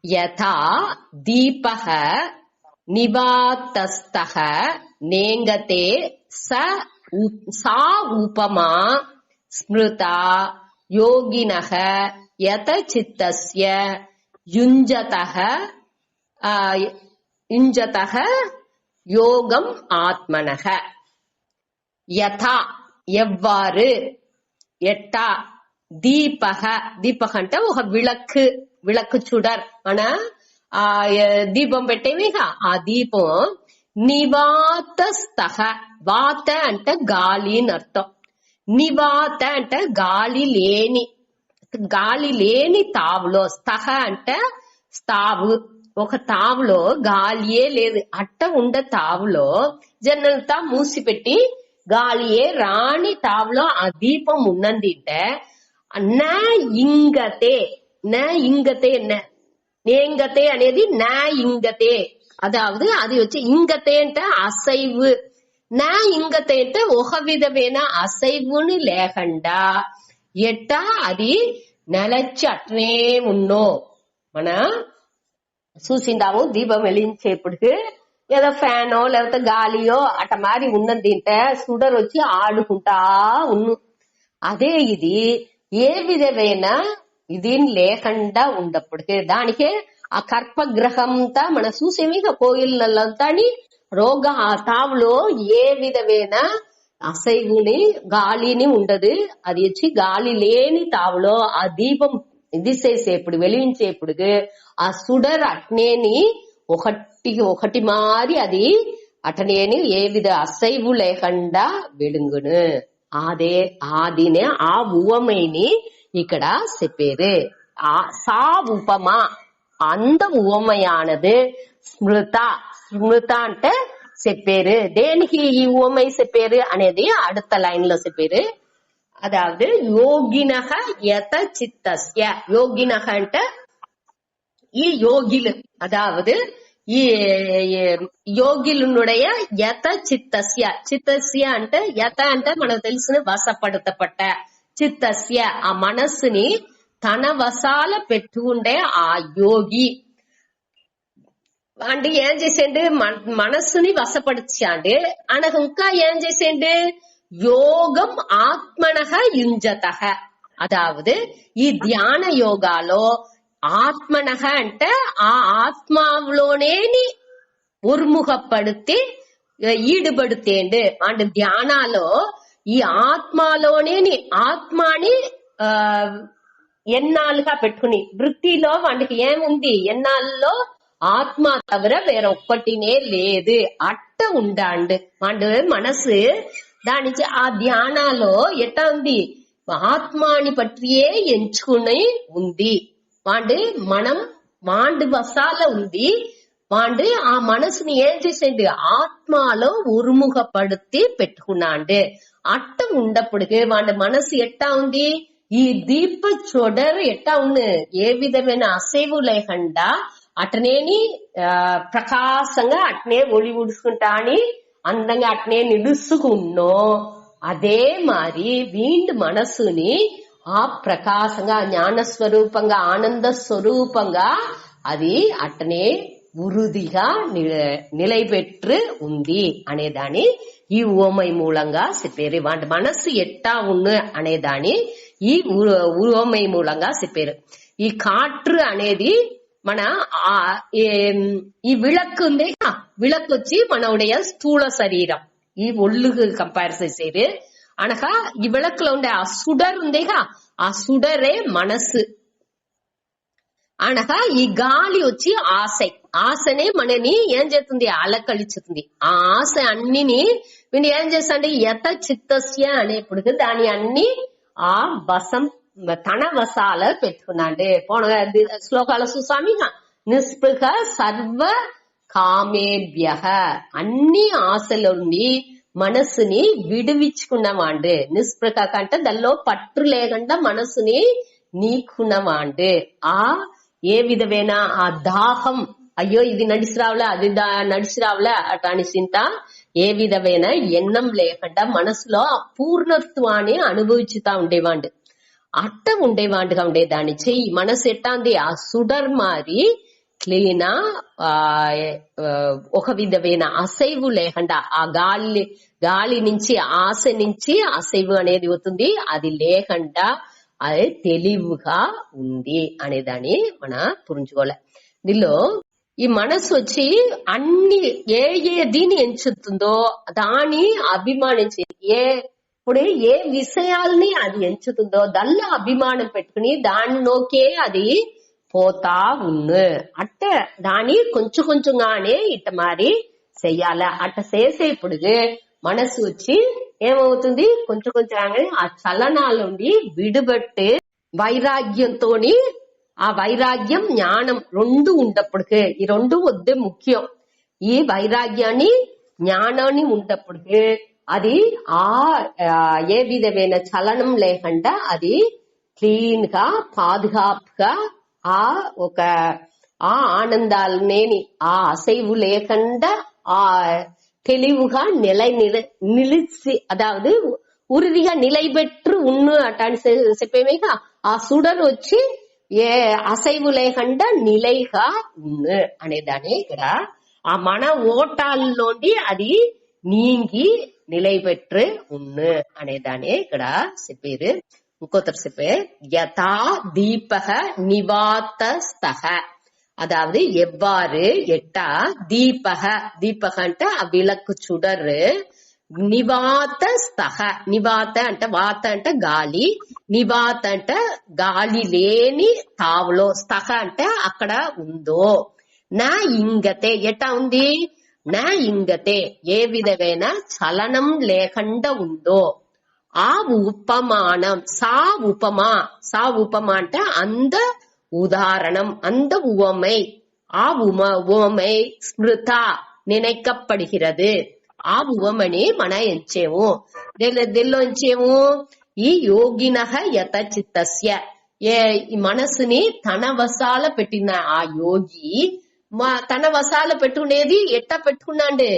యథా దీపః నివాతస్తః నేంగతే సా ఉపమా స్మృతా యోగినః యత చిత్తస్య యుంజతః యోగం ఆత్మనః. యథా ఎవ్వారు, ఎట్టా, దీపః అంటే ఒక విளக்கு చుడర్, మన ఆ దీపం పెట్టేవిగా ఆ దీపం నివాతస్తః, వాత అంటే గాలి అని అర్థం, నివాత అంటే గాలి లేని తావులో, స్తః అంటే స్తావు, ఒక తావులో గాలియే లేదు అట్ట ఉండే తావులో జన్నలతా మూసిపెట్టి గాలియే రాణి తావులో ఆ దీపం ఉన్నందింటే నా ఇంగతే నేంగతే అనేది నా ఇంగతే, అదావదు అది వచ్చి ఇంగతే అంటే అసైవు, నా ఇంగతే అంటే ఒక విధమైన అసైవుని లేకుండా ఎట్టా అది నెలచ్చి అట్నే ఉన్నో. మన చూసిండాము దీపం వెలించేప్పుడు ఏదో ఫ్యానో లేకపోతే గాలియో అట మారి ఉన్నది తింటే సుడర్ వచ్చి ఆడుకుంటా ఉన్ను. అదే ఇది ఏ విధమైన ఇది లేకుండా ఉండప్పటికే దానికే ఆ కర్పగ్రహంతా మన చూసేవి కోయిలంతా రోగ ఆ తావులో ఏ విధమైన అసైవుని గాలిని ఉండదు. అది వచ్చి గాలి లేని తావులో ఆ దీపం ఇది చేసేప్పుడు వెలిగించేప్పుడు ఆ సుడర్ అట్నేని ఒకటి మారి అది అటనేని ఏ విధ అసైవు లేకుండా వెలుగును. ఆదినే ఆ ఉవమైని ఇక్కడ చెప్పేరు. సా ఉపమా அந்த உவமையானது స్మృత అంటే చెప్పారు. దేనికి ఈ ఉవమై చెప్పారు అనేది அடுத்த లైన్లో చెప్పారు. అదావదు యోగినః యత చిత్తస్య, యోగినః అంటే ఈ యోగిలు, అదావదు ఈ యోగిలునుடைய యత చిత్తస్య, చిత్తస్య అంటే యత అంటే మనకు తెలిసిన వశపడుతపట్ట, చిత్తస్య ఆ మనస్సుని తన వశాల పెట్టుకుండే ఆ యోగి అంటే ఏం చేసేండు, మనస్సుని వశపడిచాండు. అనకు ఇంకా ఏం చేసేండు, యోగం ఆత్మనః యుంజతః, అదావదు ఈ ధ్యాన యోగాలో ఆత్మనః అంటే ఆ ఆత్మలోనేని ఉర్ముఖపడితే ఈడుబడితేండు అంటే ధ్యానాలో ఈ ఆత్మలోనేని ఆత్మని ఎన్నాళ్ళుగా పెట్టుకుని వృత్తిలో వాడికి ఏముంది, ఎన్నాళ్ళలో ఆత్మ తవిర వేరొక్కటినే లేదు అట్ట ఉండాండు వాడు మనసు. దాని ఆ ధ్యానాలో ఎట్టా ఉంది, ఆత్మాని పట్టియే ఎంచుకుని ఉంది. వాడు మనం వాండు వసాల ఉంది. వాడు ఆ మనసుని ఏం చేసేది, ఆత్మలో ఉరుముఖపడితే పెట్టుకున్నాండు. అట్ట ఉండప్పటికే వాడి మనసు ఎట్టా ఉంది, ఈ దీప చొడరు ఎట్టా ఉంది, ఏ విధమైన అసైవు లేకుండా అటనేని ప్రకాశంగా అట్నే ఒలి ఉడుచుకుంటా అని అందంగా అట్నే నిలుసుకున్నో అదే మరి వీండు మనసుని ఆ ప్రకాశంగా జ్ఞాన స్వరూపంగా ఆనంద స్వరూపంగా అది అట్టనే ఉరుదిగా నిలబెట్టు ఉంది అనేదాన్ని ఈ ఓమై మూలంగా చెప్పారు. వాటి మనస్సు ఎట్టా ఉన్ను అనేదాన్ని ఈ ఓమై మూలంగా చెప్పారు. ఈ కాట్రు అనేది మన ఈ విளக்கு ఉంది, విளக்கு వచ్చి మనవుடைய స్థూల శరీరం ఈ ఒళ్ళుకు కంపేర్ చేసేది. అనగా ఈ విளக்குలో ఉండే ఆ సుడర్ ఉందేగా, ఆ సుడరే మనసు. అనగా ఈ గాలి వచ్చి ఆశ, ఆశనే మనని ఏం చేస్తుంది, అలకలిచుతుంది. ఆ ఆశ అన్నిని వీళ్ళు ఏం చేస్తాండి, యత చిత్తస్య అనేప్పుడు దాని అన్ని ఆ వశం తన వశాల పెట్టుకున్నాండి. పోన శ్లోకాల సుస్వామిగా నిస్పృహ సర్వ కామేభ్య, అన్ని ఆశలుండి మనస్సుని విడివిచ్చుకున్నవాండు. నిస్పృహ కంటే దానిలో పట్టు లేకుండా మనస్సుని నీకున్నవాండు. ఆ ఏ విధమైన ఆ దాహం, అయ్యో ఇది నడిచి రావులే అది నడిచి రావులే అట అనిసింత ఏ విధమైన ఎన్నం లేకుండా మనసులో ఆ పూర్ణత్వాన్ని అనుభవించుతా ఉండేవాండు. అట్ట ఉండేవాండుగా ఉండేదాన్ని చెయ్యి మనసు ఎట్టా ఉంది, ఆ సుడర్ మారి క్లీనా ఒక విధమైన అసైవు లేకుండా ఆ గాలి నుంచి ఆశ నుంచి అసైవు అనేది అవుతుంది, అది లేకుండా అది తెలివిగా ఉంది అనేదాన్ని మన పురించుకోలే. దీనిలో ఈ మనసు వచ్చి అన్ని దీన్ని ఎంచుతుందో దాన్ని అభిమానించి ఇప్పుడు ఏ విషయాల్ని అది ఎంచుతుందో దానిలో అభిమానం పెట్టుకుని దానిలోకే అది పోతా ఉన్ను. అట్ట దాని కొంచెం కొంచెంగానే ఇట్ట మారి చెయ్యాల. అట్ట చేసేప్పుడు మనసు వచ్చి ఏమవుతుంది, కొంచెం కొంచెం ఆ చలనాల నుండి విడిబట్టి వైరాగ్యంతోని, ఆ వైరాగ్యం జ్ఞానం రెండు ఉండప్పటికే, ఈ రెండు వద్దే ముఖ్యం. ఈ వైరాగ్యాన్ని జ్ఞానాన్ని ఉండప్పటికే అది ఏ విధమైన చలనం లేకుండా అది క్లీన్ గా పాదుగాపుగా ఆ ఆనందాలనేని ఆ అసైవు లేకుండా ఆ తెలివుగా నిలిచి అదావదు ఉరిదిగా నిలబెట్టు ఉన్ను అటాని చెప్పేమేగా ఆ సుడర్ వచ్చి ఏ అసైవు లేకుండా నిలైగా ఉన్ను అనేదాన్ని ఇక్కడ ఆ మన ఓటాల్లోండి అది నీంగి నిలబెట్టు ఉన్ను అనేదాన్ని ఇక్కడ చెప్పారు. ఇంకోతరు చెప్పే యథా దీపக நிவாத்தஸ்தக, அதாவது எவ்வாறு எட்டா தீபக, தீபக అంటే ఆ విளக்கு சுடர் నివాత స్థహ, నివాత అంటే వాత అంటే గాలి, నివాత అంటే గాలి లేని తావులో, స్థహ అంటే అక్కడ ఉందో, నా ఇంగతే ఎట్టా ఉంది, నా ఇంగతే ఏ విధమైన చలనం లేకుండా ఉందో, ఆ ఉపమానం సా ఉపమా, సా ఉపమా అంటే அந்த உதாரணம், அந்த உவமை, ఆ உவமை ஸ்மிருதா நினைக்கப்படுகிறது. ఆ ఉవమని మన ఎంచేము దీనిలో ఎంచేము ఈ యోగినః యత చిత్తస్య, ఈ మనసుని తన వశాల పెట్టిన ఆ యోగి తన వశాల పెట్టుకునేది ఎట్టా పెట్టుకున్నాండు,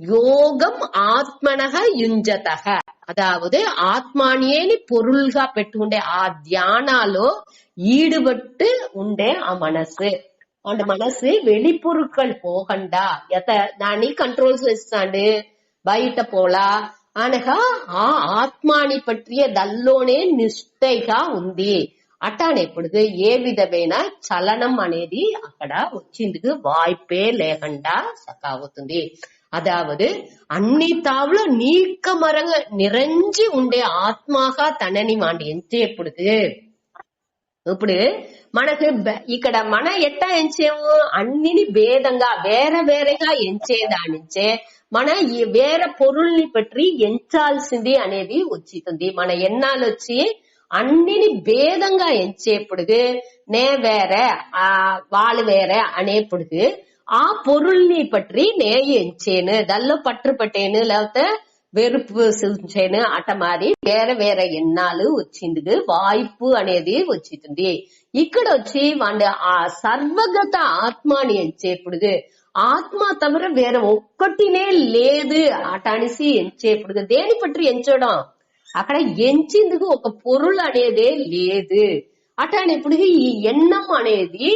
యోగం ఆత్మనః యుంజతః, அதாவது ஆத்மானியேனி பொருள்கா பெற்றுண்டே ఆ தியானாலோ ஈடுபட்டு ఉండే ఆ మనసు, அந்த మనసు வெளிப்பொருட்கள் పోకుండా దాన్ని కంట్రోల్ చేస్తాండు, బయట పోలా అనగా ఆ ఆత్మాని పట్టియ దల్లోనే నిష్ఠగా ఉంది. అట్టానేప్పుడు ఏ విధమైన చలనం అనేది అక్కడ వచ్చిందుకు వాய்ப்பே లేకుండా సకావుతుంది. அதாவது అన్ని తావులో నీకమరంగా నిరంజి ఉండే ఆత్మగా తనని మాండి ఎంచేప్పుడు ఇప్పుడు మనకు ఇక్కడ మన ఎట్టా ఎంచేము అన్నిని భేదంగా వేరే వేరేగా ఎంచేదానించే మన ఈ వేరే పొరుల్ని పట్టి ఎంచాల్సింది అనేది వచ్చింది. మన ఎన్నాళ్ళు వచ్చి అన్నిని భేదంగా ఎంచేప్పుడు నే వేరే వాళ్ళు వేరే అనేప్పుడు ఆ పొరుల్ని పట్టి నే ఎంచేను, దల్లో పట్టు పట్టేను, లేకపోతే వెరుపు సూచించేను, అట మాది వేరే వేరే ఎన్నాళ్ళు వచ్చింది వాய்ப்பு అనేది వచ్చింది. ఇక్కడ వచ్చి వాళ్ళ ఆ సర్వగత ఆత్మని ఎంచేప్పుడు ఆత్మ తవిర వేరే ఒక్కటినే లేదు అటనిసి ఎంచేప్పుడు దేని పట్టి ఎంచడం, అక్కడ ఎంచేందుకు ఒక పొరులు అనేదే లేదు. అటనేప్పుడు ఈ ఎన్నం అనేది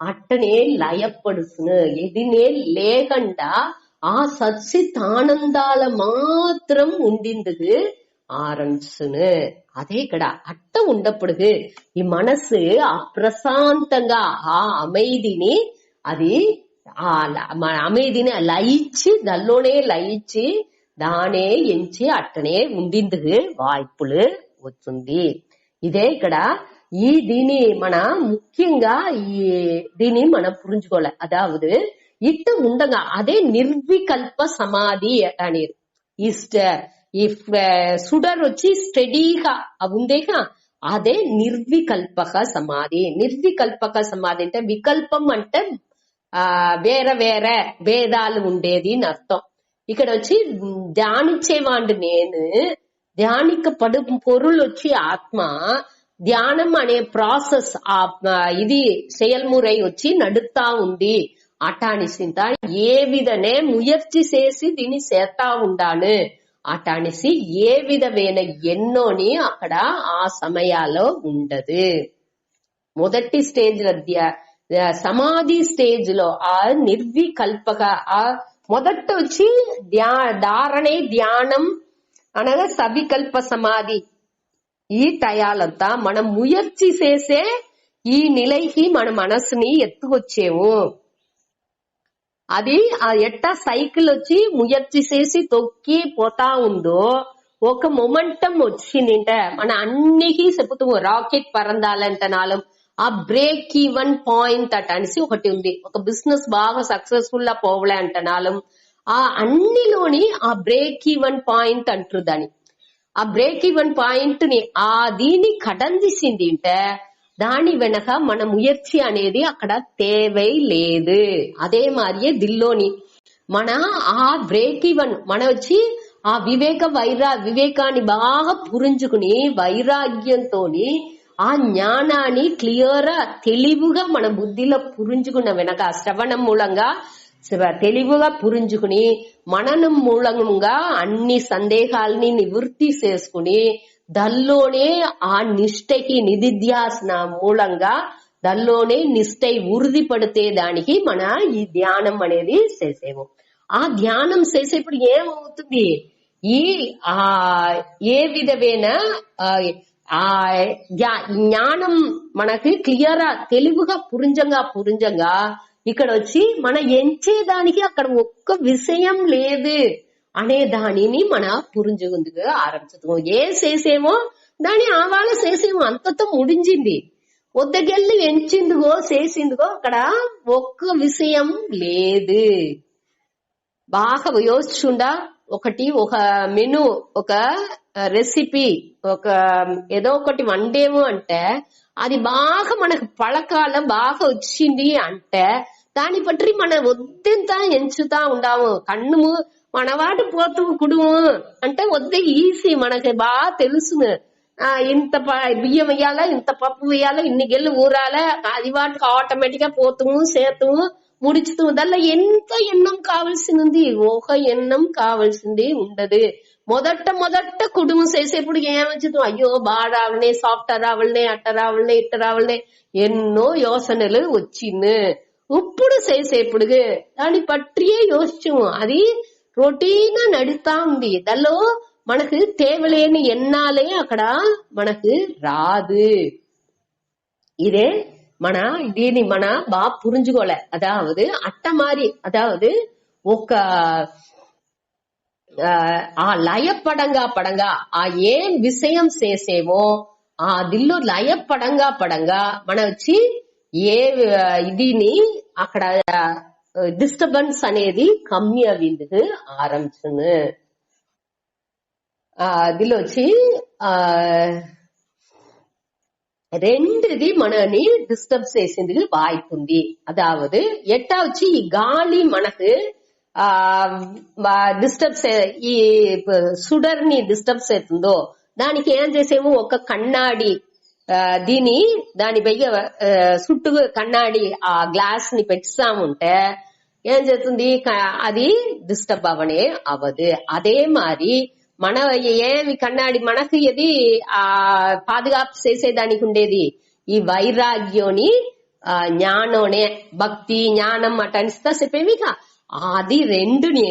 అట్టనే లయపడుతును, ఎదినే లేకుండా ఆ సచ్చితానందాల మాత్రం ఉండిందుకు ఆరంభిస్తును. అదే ఇక్కడ అట్ట ఉండప్పుడు ఈ మనసు అప్రశాంతంగా ఆ அமைதிని అది ఆ அமைதிని లయించి దల్లోనే లయించి దానే ఎంచి అట్టనే ఉండిందుకు వాய்ப்புలు వస్తుంది. ఇదే ఇక్కడ ఈ దీని మన ముఖ్యంగా ఈ దీని మనం పురించుకోవాలి. అదావదు ఇట్ట ఉండగా అదే నిర్వికల్ప సమాధి అని ఈ సుడర్ వచ్చి స్టడీగా ఉందేగా అదే నిర్వికల్పక సమాధి. నిర్వికల్పక సమాధి అంటే వికల్పం అంటే వేరే వేరే భేదాలు ఉండేది అని అర్థం. ఇక్కడ వచ్చి ధ్యానించేవాడు నేను, ధ్యానికపడు పొరులు వచ్చి ఆత్మ, ధ్యానం అనే ప్రాసెస్ ఇది செயல்முறை వచ్చి నడుతా ఉంది. అటానిసింత ఏ విధనే ముయర్చి చేసి దీన్ని చేస్తా ఉండాను అటానిసి ఏ విధమైన ఎన్నోని అక్కడ ఆ సమయాల్లో ఉండదు. మొదటి స్టేజ్ సమాధి స్టేజ్ లో ఆ నిర్వికల్పక ఆ మొదట వచ్చి ధారణే ధ్యానం అనగా సవికల్ప సమాధి. ఈ టయాలంతా మనం ముయర్చి చేసే ఈ నిలైకి మన మనసుని ఎత్తుకొచ్చేము. అది ఆ ఎట్టా సైకిల్ వచ్చి ముయర్చి చేసి తొక్కి పోతా ఉందో ఒక మొమెంటం వచ్చిందంటే మన అన్నికి చెప్పుతాము. రాకెట్ పరందాలంటనాలం ఆ బ్రేక్ ఈవెన్ పాయింట్ అట అనేసి ఒకటి ఉంది. ఒక బిజినెస్ బాగా సక్సెస్ఫుల్ గా పోవలే అంటనాలం ఆ అన్నిలోని ఆ బ్రేక్ ఈవెన్ పాయింట్ అంటారు దాన్ని. ఆ బ్రేక్ ఈవెన్ పాయింట్ ని ఆ దీన్ని కడందిసింది అంటే దాని వెనక మన ముయర్చి అనేది అక్కడ తేవై లేదు. అదే మారియే దిల్లోని మన ఆ బ్రేక్ ఈవెన్ మన వచ్చి ఆ వివేకాన్ని బాగా పురించుకుని వైరాగ్యంతోని ఆ జ్ఞానాన్ని క్లియర్ తెలివిగా మన బుద్ధిలో పురించుకున్న వెనక శ్రవణం మూలంగా తెలివిగా పురించుకుని మననం మూలంగా అన్ని సందేహాలని నివృత్తి చేసుకుని దల్లోనే ఆ నిష్టకి నిధిధ్యాసన మూలంగా దల్లోనే నిష్టై వృద్ధి పడితే దానికి మన ఈ ధ్యానం అనేది చేసేము. ఆ ధ్యానం చేసేప్పుడు ఏమవుతుంది, ఈ ఏ విధమైన ఆ జ్ఞానం మనకి క్లియర్ తెలివిగా పురింజంగా ఇక్కడ వచ్చి మన ఎంచేదానికి అక్కడ ఒక్క విషయం లేదు, అనే దానిని మన పురించుకుందుకు ఆరంభించదు. ఏ చేసేమో దాని ఆవాళ చేసేమో అంతతో ముడించింది. వద్దకెళ్ళి ఎంచిందుగో చేసిందుగో అక్కడ ఒక్క విషయం లేదు. బాగా యోచించుండా ఒకటి ఒక మెను ఒక రెసిపీ ఒక ఏదో ఒకటి వండేమో అంటే అది బాగా మనకు పళకాల బాగా వచ్చింది అంటే దాని పట్టి మన వద్దెంత ఎంచుతా ఉండాము. కన్ను మనవాటి పోతూ కుడుము అంటే వద్ద ఈజీ మనకి బాగా తెలుసును. ఇంత బియ్యం వేయాలా ఇంత పప్పు వేయాలా ఇన్ని గెల్లు ఊరాలా అది వాటికి ఆటోమేటిక్ గా పోతుము సేతుము ముడిచుతూ దానిలో ఎంత ఎన్నం కావాల్సింది ఒక ఎన్నం కావాల్సింది ఉండదు. మొదట కుటుంబం చేసేప్పుడు ఏమొచ్చింది అయ్యో బాగా రావలనే సాఫ్ట్వేర్ రావాలనే అట్ట రావాలనే ఇట్ట రావాలనే ఎన్నో యోచనలు వచ్చింది. ఇప్పుడు చేసేప్పుడు దాన్ని పట్టియే యోచించము. అది రొటీన్ నడుతా ఉంది. దానిలో మనకు తేవలేని ఎన్నాలే అక్కడ మనకు రాదు. ఇదే మన దీన్ని మన బాగా புரிஞ்சுக்கோல. அதாவது அட்ட மாதிரி அதாவது ఒక ఆ లయపడంగా ఆ ఏం విషయం చేసేమో ఆ దిల్లో లయపడంగా మన వచ్చి ఏ ఇదిని అక్కడ డిస్టర్బెన్స్ అనేది కమ్మి అవిందుకు ఆరంభించును. దిల్లో వచ్చి రెండుది మనని డిస్టర్బ్ చేసేందుకు వాయిపుంది. అదావదు ఎట్టా వచ్చి ఈ గాలి మనకు డిస్టర్బ్ ఈ సుడర్ని డిస్టర్బ్ చేస్తుందో దానికి ఏం చేసేమో ఒక కన్నాడి దాని పైగా చుట్టూ కన్నాడి ఆ గ్లాస్ ని పెట్టాముంటే ఏం చేస్తుంది అది డిస్టర్బ్ అవనే అవదు. అదే మరి మన ఏమి కన్నాడి మనకు ఏది పాదుగాపు చేసేదానికి ఉండేది ఈ వైరాగ్యోని జ్ఞానోనే భక్తి జ్ఞానం అటనిస్తా చెప్పేవిగా అది రెండుని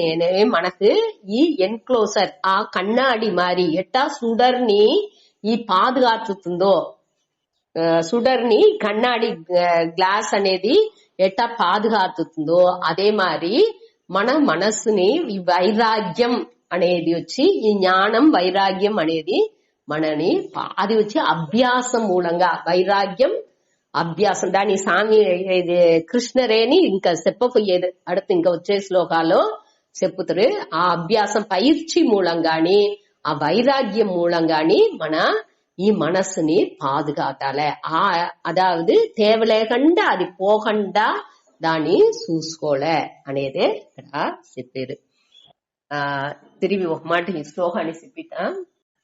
మనకు ఈ ఎన్క్లోజర్ ఆ కన్నాడి మరి ఎట్టా సుడర్ని ఈ పాదుగాచుతుందో సుడర్ని కన్నాడి గ్లాస్ అనేది ఎట్టా పాదుగాచుతుందో అదే మరి మన మనస్సుని ఈ వైరాగ్యం అనేది వచ్చి ఈ జ్ఞానం వైరాగ్యం అనేది మనని అది వచ్చి అభ్యాసం మూలంగా వైరాగ్యం అభ్యాసం దాని స్వామి కృష్ణరేని ఇంకా చెప్పపోయేది అడుతు ఇంకా వచ్చే శ్లోకాల్లో చెప్పుతారు. ఆ అభ్యాసం పైర్చి మూలంగాని ఆ వైరాగ్యం మూలంగాని మన ఈ మనస్సుని పాదుగాతాలే అదావదు తేవలేకుండా అది పోకుండా దాన్ని చూసుకోలే అనేదే ఇక్కడ చెప్పారు. తిరిగి ఒక మాట ఈ శ్లోకాన్ని చెప్పితా.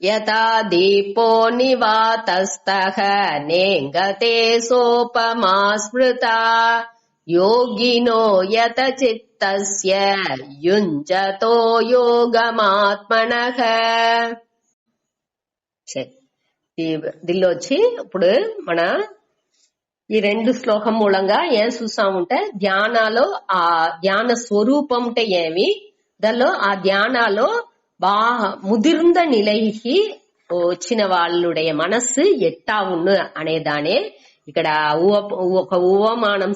యథా దీపో నివాతస్థః నేంగతే సోపమా స్మృతా యోగినో యత చిత్తస్య యుంజతో యోగమాత్మనః. దీనిలో వచ్చి ఇప్పుడు మన ఈ రెండు శ్లోకం మూలంగా ఏం చూసాముంటే ధ్యానాలో ఆ ధ్యాన స్వరూపం అంటే ఏమి దానిలో ఆ ధ్యానాలో బాగా ముదిర్ந்த నిలైకి వచ్చిన వాళ్ళుடைய మనస్సు ఎట్టా ఉన్ను అనేదానే ఇక్కడ ఒక ఉపమానం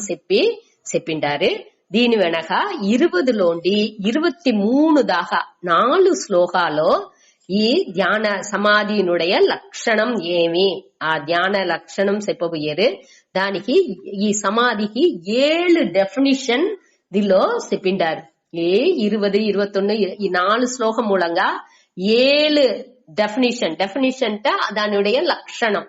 చెప్పిండారు. దీని వెనక 20లోండి 23 దాకా 4 శ్లోకాల్లో ఈ ధ్యాన సమాధినుடைய లక్షణం ఏమి ఆ ధ్యాన లక్షణం చెప్పబోయేది. దానికి ఈ సమాధికి 7 డెఫినిషన్ దీనిలో చెప్పిండారు. 20, 21 ఈ 4 శ్లోకం మూలంగా 7 డెఫినిషన్ దానిடைய లక్షణం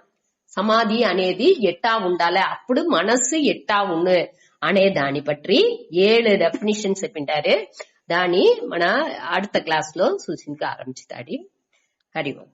సమాధి అనేది ఎట్టా ఉండాలి అప్పుడు మనస్సు ఎట్టా ఉన్ను అనే దాని పట్టి 7 డెఫినిషన్ చెప్పిండారు. దాన్ని మన அடுத்த క్లాస్ లో సూచనకు ఆరంభిస్తాడు. హరి ఓం.